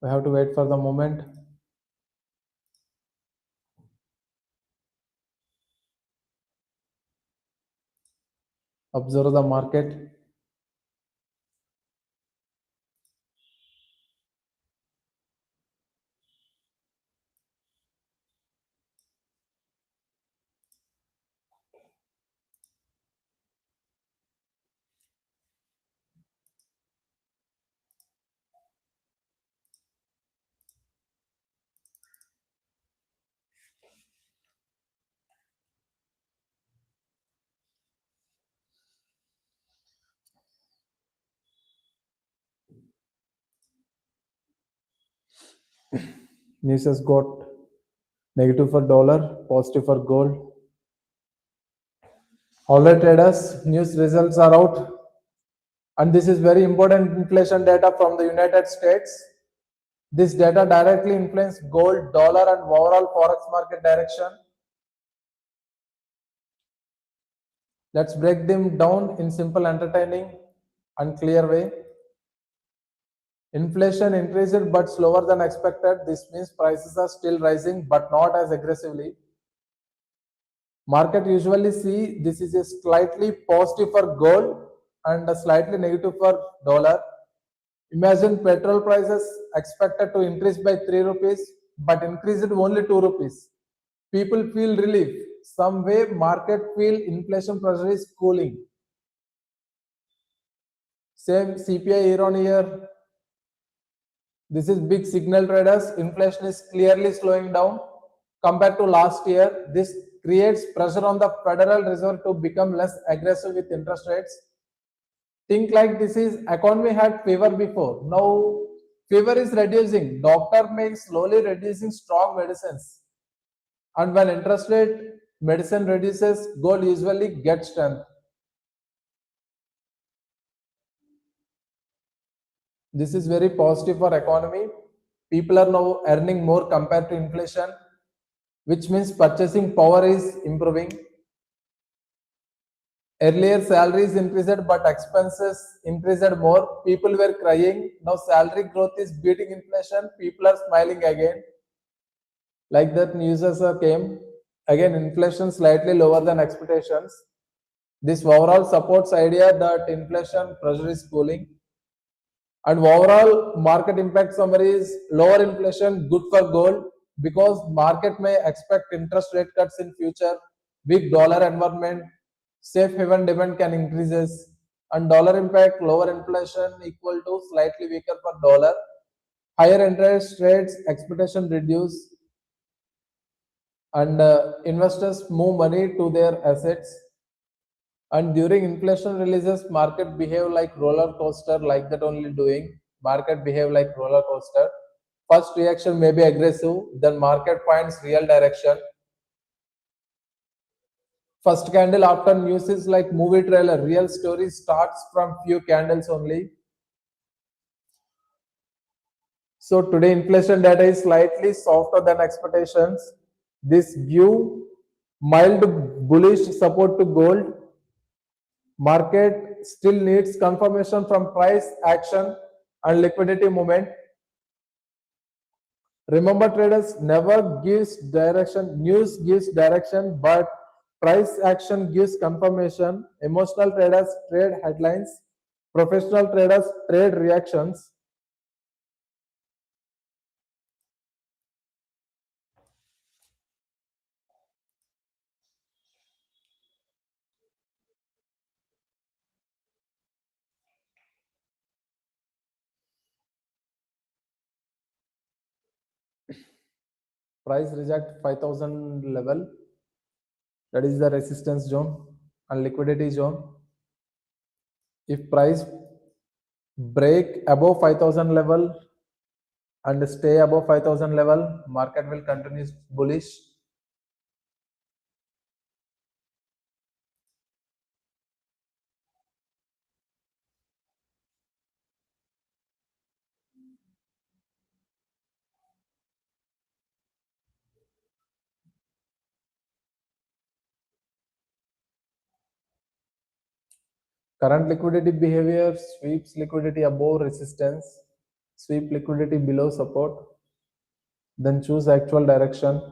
We have to wait for the moment. Observe the market. News has got negative for dollar, positive for gold. All right, traders, news results are out. And this is very important inflation data from the United States. This data directly influences gold, dollar, and overall forex market direction. Let's break them down in simple, entertaining, and clear way. Inflation increased but slower than expected. This means prices are still rising but not as aggressively. Market usually see this is a slightly positive for gold and a slightly negative for dollar. Imagine petrol prices expected to increase by 3 rupees but increased only 2 rupees. People feel relief. Some way market feel inflation pressure is cooling. Same CPI year on year. This is big signal traders. Inflation is clearly slowing down compared to last year. This creates pressure on the Federal Reserve to become less aggressive with interest rates. Think like this is economy had fever before. Now fever is reducing. Doctor may slowly reducing strong medicines. And when interest rate medicine reduces, gold usually gets strength. This is very positive for economy. People are now earning more compared to inflation, which means purchasing power is improving. Earlier salaries increased but expenses increased more. People were crying. Now salary growth is beating inflation. People are smiling again. Like that news came. Again, inflation slightly lower than expectations. This overall supports idea that inflation pressure is cooling. And overall market impact summary is lower inflation, good for gold because market may expect interest rate cuts in future. Weak dollar environment, safe haven demand can increases, and dollar impact lower inflation equal to slightly weaker for dollar. Higher interest rates expectation reduce, and investors move money to their assets. And during inflation releases, market behave like roller coaster, like that only doing. Market behave like roller coaster. First reaction may be aggressive, then market finds real direction. First candle after news is like movie trailer. Real story starts from few candles only. So today inflation data is slightly softer than expectations. This view mild bullish support to gold. Market still needs confirmation from price action and liquidity movement. Remember, traders never gives direction. News gives direction, but price action gives confirmation. Emotional traders trade headlines. Professional traders trade reactions. Price reject 5,000 level. That is the resistance zone and liquidity zone. If price break above 5,000 level and stay above 5,000 level, market will continue bullish. Current liquidity behavior sweeps liquidity above resistance, sweep liquidity below support, then choose actual direction.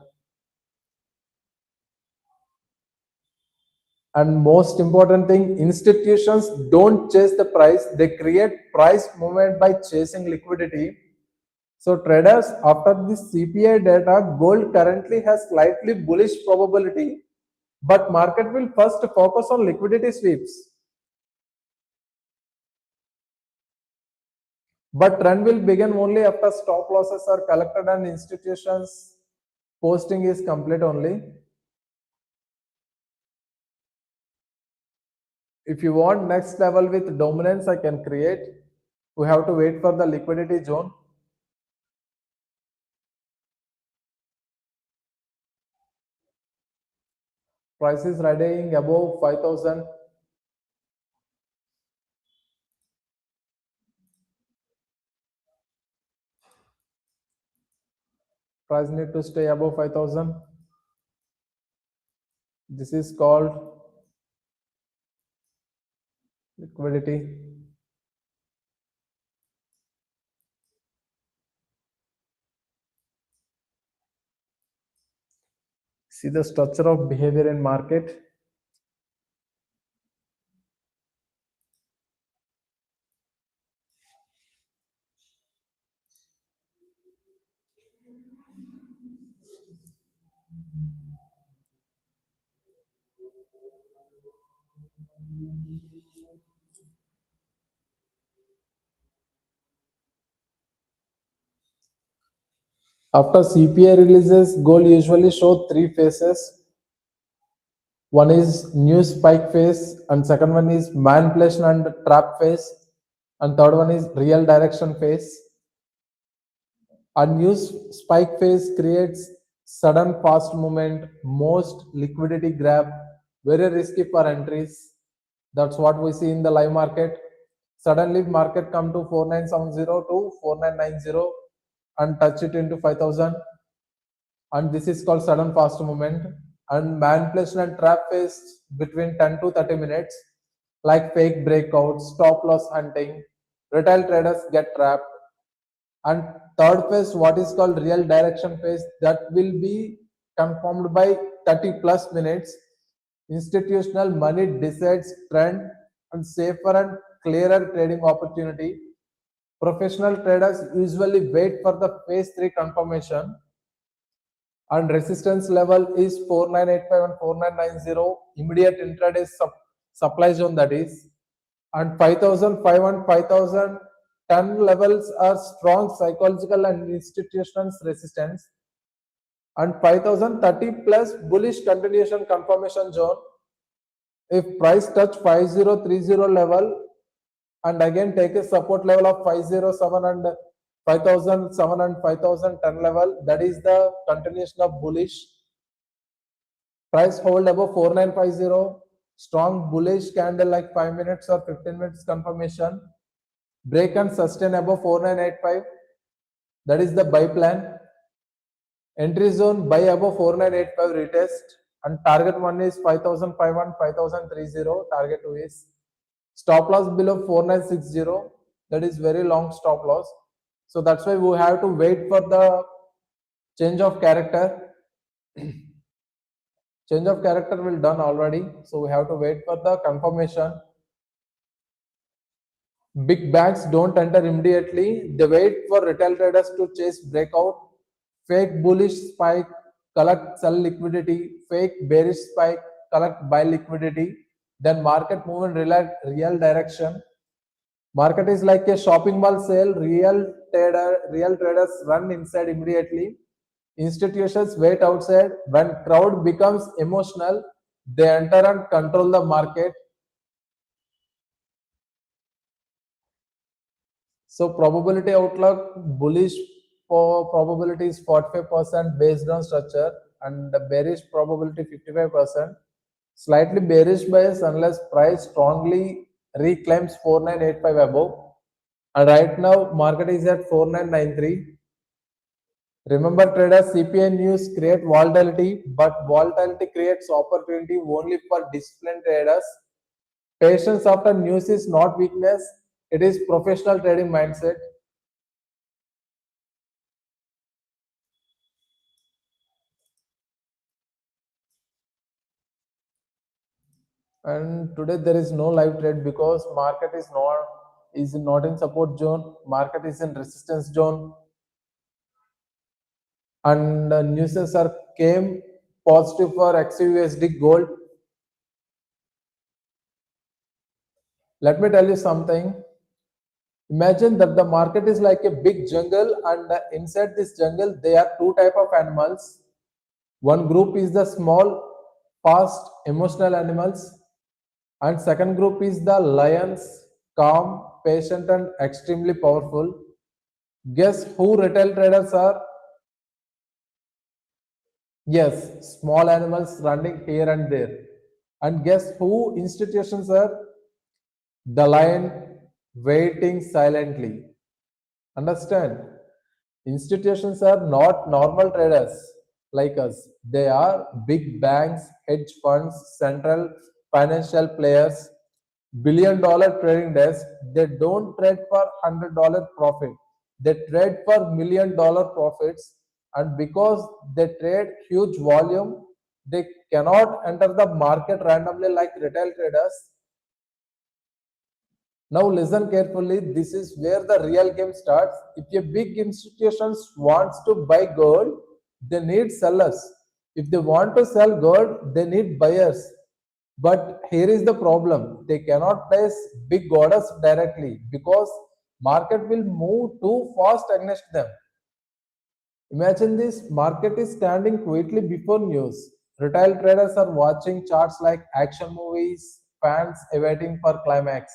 And most important thing, institutions don't chase the price, they create price movement by chasing liquidity. So traders, after this CPI data, gold currently has slightly bullish probability, but market will first focus on liquidity sweeps. But trend will begin only after stop losses are collected and institutions posting is complete only. If you want next level with dominance, I can create. We have to wait for the liquidity zone. Price is riding above 5,000. Price need to stay above 5,000. This is called liquidity. See the structure of behavior in market. After CPI releases, gold usually show three phases. One is new spike phase, and second one is manipulation and trap phase, and third one is real direction phase. A new spike phase creates sudden fast movement, most liquidity grab, very risky for entries. That's what we see in the live market. Suddenly market come to 4970 to 4990 and touch it into 5000, and this is called sudden fast movement. And manipulation and trap phase between 10 to 30 minutes, like fake breakouts, stop loss hunting. Retail traders get trapped. And third phase, what is called real direction phase, that will be confirmed by 30 plus minutes. Institutional money decides trend and safer and clearer trading opportunity. Professional traders usually wait for the phase 3 confirmation, and resistance level is 4985 and 4990, immediate intraday supply zone, that is. And 5005 and 5010 levels are strong psychological and institutional resistance, and 5030 plus bullish continuation confirmation zone. If price touch 5030 level and again take a support level of 507 and 5007 and 5010 level, that is the continuation of bullish. Price hold above 4950, strong bullish candle like 5 minutes or 15 minutes confirmation. Break and sustain above 4985, that is the buy plan. Entry zone buy above 4985 retest, and target 1 is 5005 and 5030, target 2 is. Stop loss below 4960, that is very long stop loss. So that's why we have to wait for the change of character. Change of character will done already, so we have to wait for the confirmation. Big banks don't enter immediately, they wait for retail traders to chase breakout. Fake bullish spike, collect sell liquidity. Fake bearish spike, collect buy liquidity. Then market move in real direction. Market is like a shopping mall sale. Real traders run inside immediately. Institutions wait outside. When crowd becomes emotional, they enter and control the market. So probability outlook, bullish for probability is 45% based on structure, and the bearish probability 55%. Slightly bearish bias unless price strongly reclaims 4985 above. And right now market is at 4993. Remember traders, CPI news create volatility, but volatility creates opportunity only for disciplined traders. Patience after news is not weakness, it is professional trading mindset. And today there is no live trade because market is not in support zone, market is in resistance zone, and news are came positive for XUSD gold. Let me tell you something. Imagine that the market is like a big jungle, and inside this jungle there are two type of animals. One group is the small, fast, emotional animals, and second group is the lions, calm, patient, and extremely powerful. Guess who retail traders are? Yes, small animals running here and there. And guess who institutions are? The lion waiting silently. Understand? Institutions are not normal traders like us. They are big banks, hedge funds, central financial players, $1 billion trading desk. They don't trade for $100 profit. They trade for $1 million profits. And because they trade huge volume, they cannot enter the market randomly like retail traders. Now listen carefully, this is where the real game starts. If a big institutions wants to buy gold, they need sellers. If they want to sell gold, they need buyers. But here is the problem. They cannot place big orders directly because market will move too fast against them. Imagine this market is standing quietly before news. Retail traders are watching charts like action movies, fans awaiting for climax.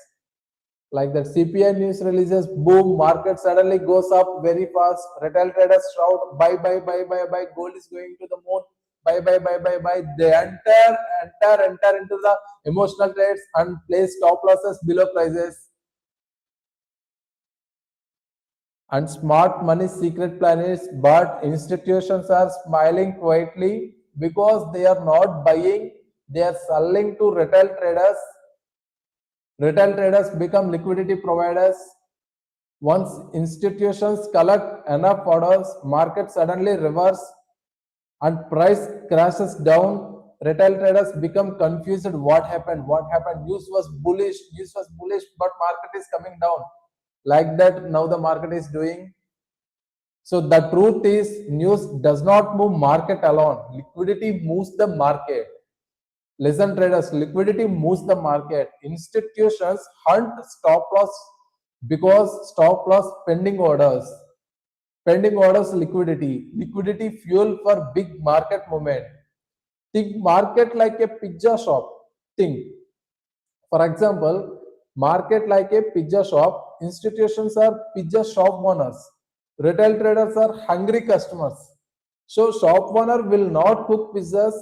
Like that CPI news releases, boom, market suddenly goes up very fast. Retail traders shout, buy, buy, buy, buy, buy, gold is going to the moon, buy, buy, buy, buy, buy. They enter into the emotional trades and place stop losses below prices. And smart money's secret plan is, but institutions are smiling quietly because they are not buying, they are selling to retail traders. Retail traders become liquidity providers. Once institutions collect enough orders, market suddenly reverse and price crashes down. Retail traders become confused. What happened? What happened? News was bullish, but market is coming down. Like that, now the market is doing. So the truth is, news does not move market alone. Liquidity moves the market. Listen, traders, liquidity moves the market. Institutions hunt stop loss because stop loss pending orders. Pending orders liquidity. Liquidity fuel for big market movement. Think market like a pizza shop. Think. For example, market like a pizza shop, institutions are pizza shop owners. Retail traders are hungry customers. So shop owner will not cook pizzas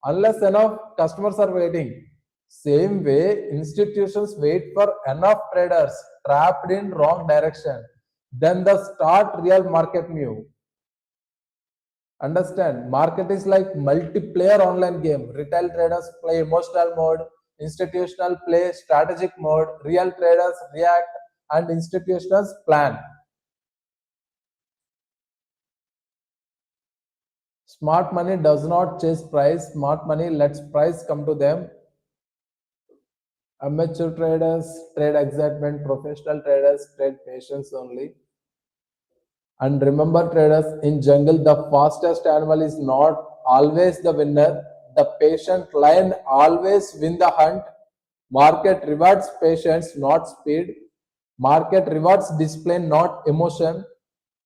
unless enough customers are waiting. Same way, institutions wait for enough traders trapped in wrong direction. Then the start real market move. Understand, market is like multiplayer online game. Retail traders play emotional mode, institutional play strategic mode, real traders react, and institutions plan. Smart money does not chase price, smart money lets price come to them. Amateur traders trade excitement, professional traders trade patience only. And remember, traders, in jungle, the fastest animal is not always the winner. The patient lion always win the hunt. Market rewards patience, not speed. Market rewards discipline, not emotion.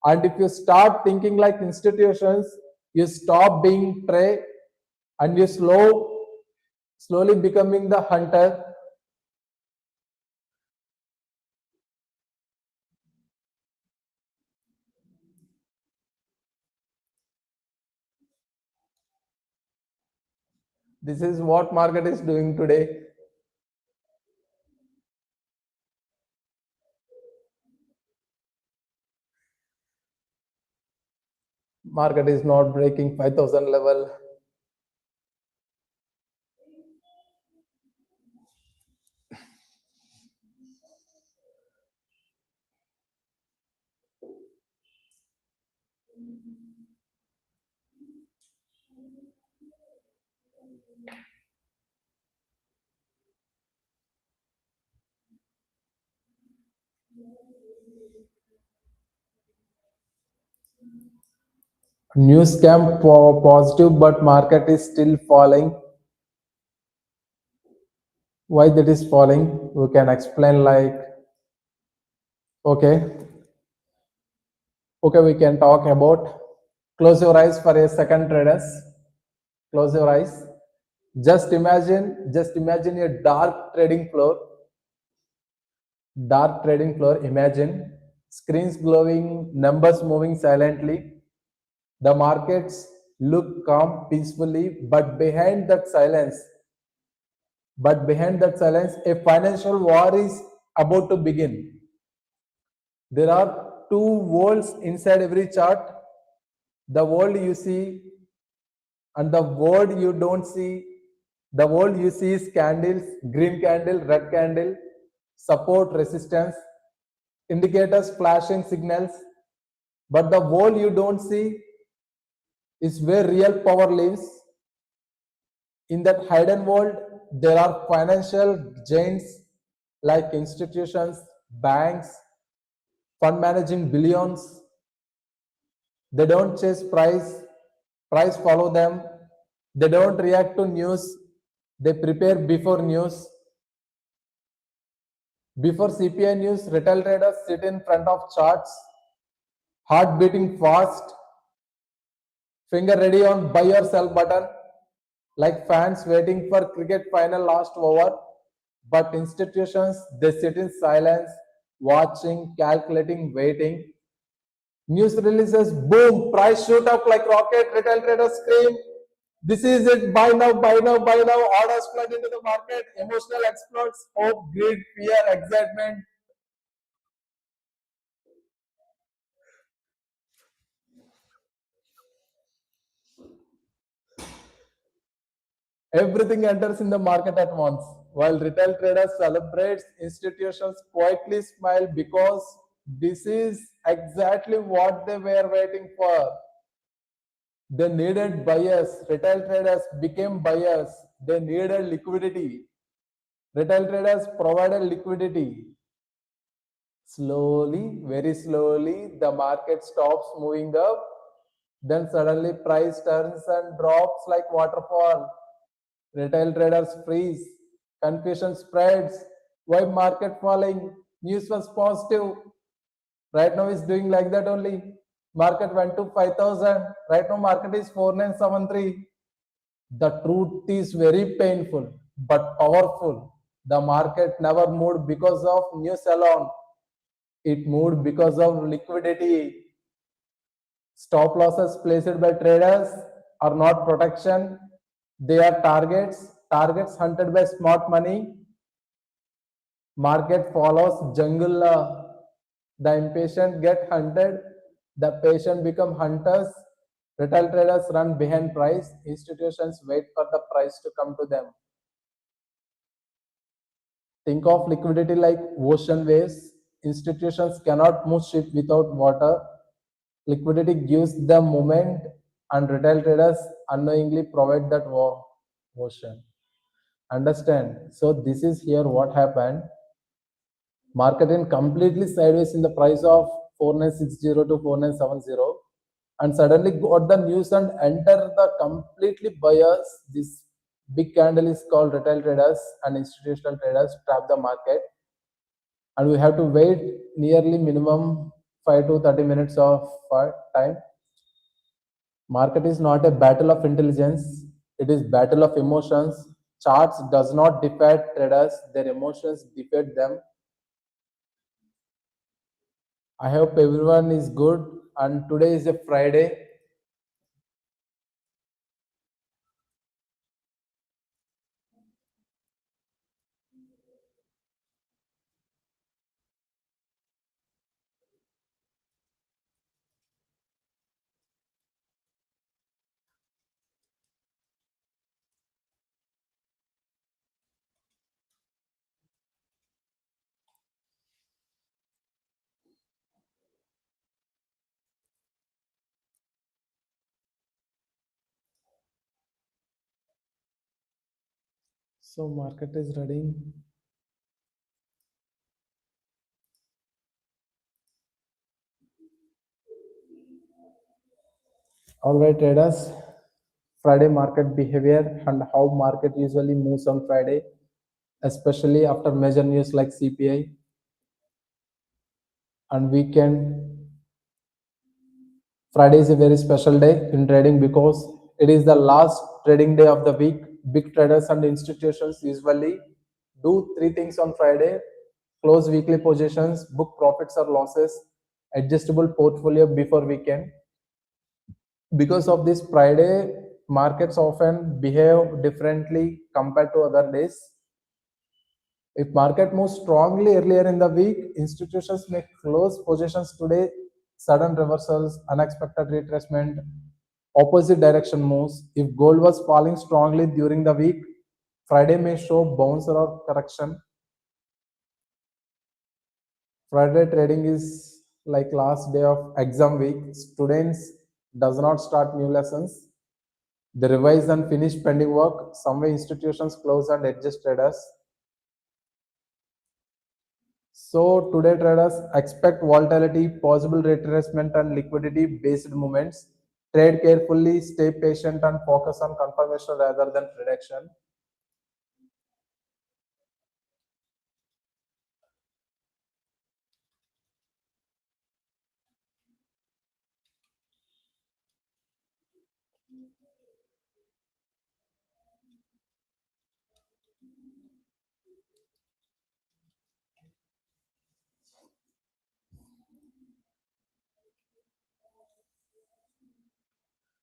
And if you start thinking like institutions, you stop being prey and you slowly becoming the hunter. This is what market is doing today. Market is not breaking 5,000 level. News scam positive, but market is still falling. Why that is falling? We can explain like, okay, we can talk about. Close your eyes for a second, traders. Close your eyes. Just imagine a dark trading floor. Dark trading floor. Imagine screens glowing, numbers moving silently. The markets look calm peacefully, behind that silence, a financial war is about to begin. There are two worlds inside every chart, the world you see and the world you don't see. The world you see is candles, green candle, red candle, support, resistance, indicators, flashing signals. But the world you don't see is where real power lives. In that hidden world, there are financial giants like institutions, banks, fund managing billions. They don't chase price follow them. They don't react to news, they prepare before news. Before CPI news, retail traders sit in front of charts, heart beating fast, Finger ready on buy or sell button, like fans waiting for cricket final last over. But institutions, they sit in silence, watching, calculating, waiting. News releases, boom, price shoot up like rocket, retail traders scream, this is it, buy now, buy now, buy now, orders flood into the market, emotional explodes, hope, greed, fear, excitement. Everything enters in the market at once. While retail traders celebrate, institutions quietly smile because this is exactly what they were waiting for. They needed buyers. Retail traders became buyers. They needed liquidity. Retail traders provided liquidity. Slowly, very slowly, the market stops moving up. Then suddenly price turns and drops like waterfall. Retail traders freeze. Confusion spreads. Why market falling? News was positive. Right now is doing like that only. Market went to 5,000. Right now market is 4973. The truth is very painful but powerful. The market never moved because of news alone. It moved because of liquidity. Stop losses placed by traders are not protection. They are targets. Targets hunted by smart money. Market follows jungle law. The impatient get hunted. The patient become hunters. Retail traders run behind price. Institutions wait for the price to come to them. Think of liquidity like ocean waves. Institutions cannot move ship without water. Liquidity gives them movement, and retail traders unknowingly provide that ocean. Understand? So this is here what happened. Market in completely sideways in the price of 4960 to 4970, and suddenly got the news and enter the completely buyers. This big candle is called retail traders, and institutional traders trap the market, and we have to wait nearly minimum 5 to 30 minutes of time. Market is not a battle of intelligence, it is battle of emotions. Charts does not defeat traders, their emotions defeat them. I hope everyone is good, and today is a Friday. So market is running. All right, traders. Friday market behavior and how market usually moves on Friday, especially after major news like CPI and weekend. Friday is a very special day in trading because it is the last trading day of the week. Big traders and institutions usually do three things on Friday: close weekly positions, book profits or losses, adjustable portfolio before weekend. Because of this, Friday markets often behave differently compared to other days. If market moves strongly earlier in the week, institutions may close positions today. Sudden reversals, unexpected retracement, opposite direction moves. If gold was falling strongly during the week, Friday may show bounce or correction. Friday trading is like last day of exam week. Students does not start new lessons. They revise and finish pending work. Some way institutions close and adjust traders. So today traders expect volatility, possible retracement and liquidity based movements. Trade carefully, stay patient and focus on confirmation rather than prediction.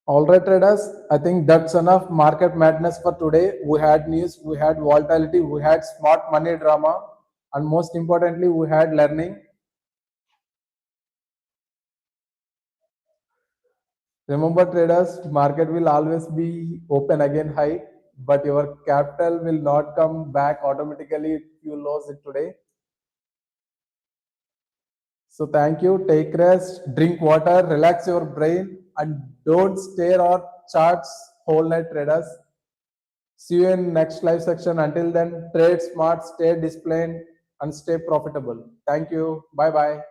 All right, traders. I think that's enough market madness for today. We had news, we had volatility, we had smart money drama, and most importantly, we had learning. Remember, traders, market will always be open again high, but your capital will not come back automatically if you lose it today. So thank you. Take rest, drink water, relax your brain, and don't stare at charts whole night, traders. See you in next live section. Until then, trade smart, stay disciplined, and stay profitable. Thank you. Bye bye.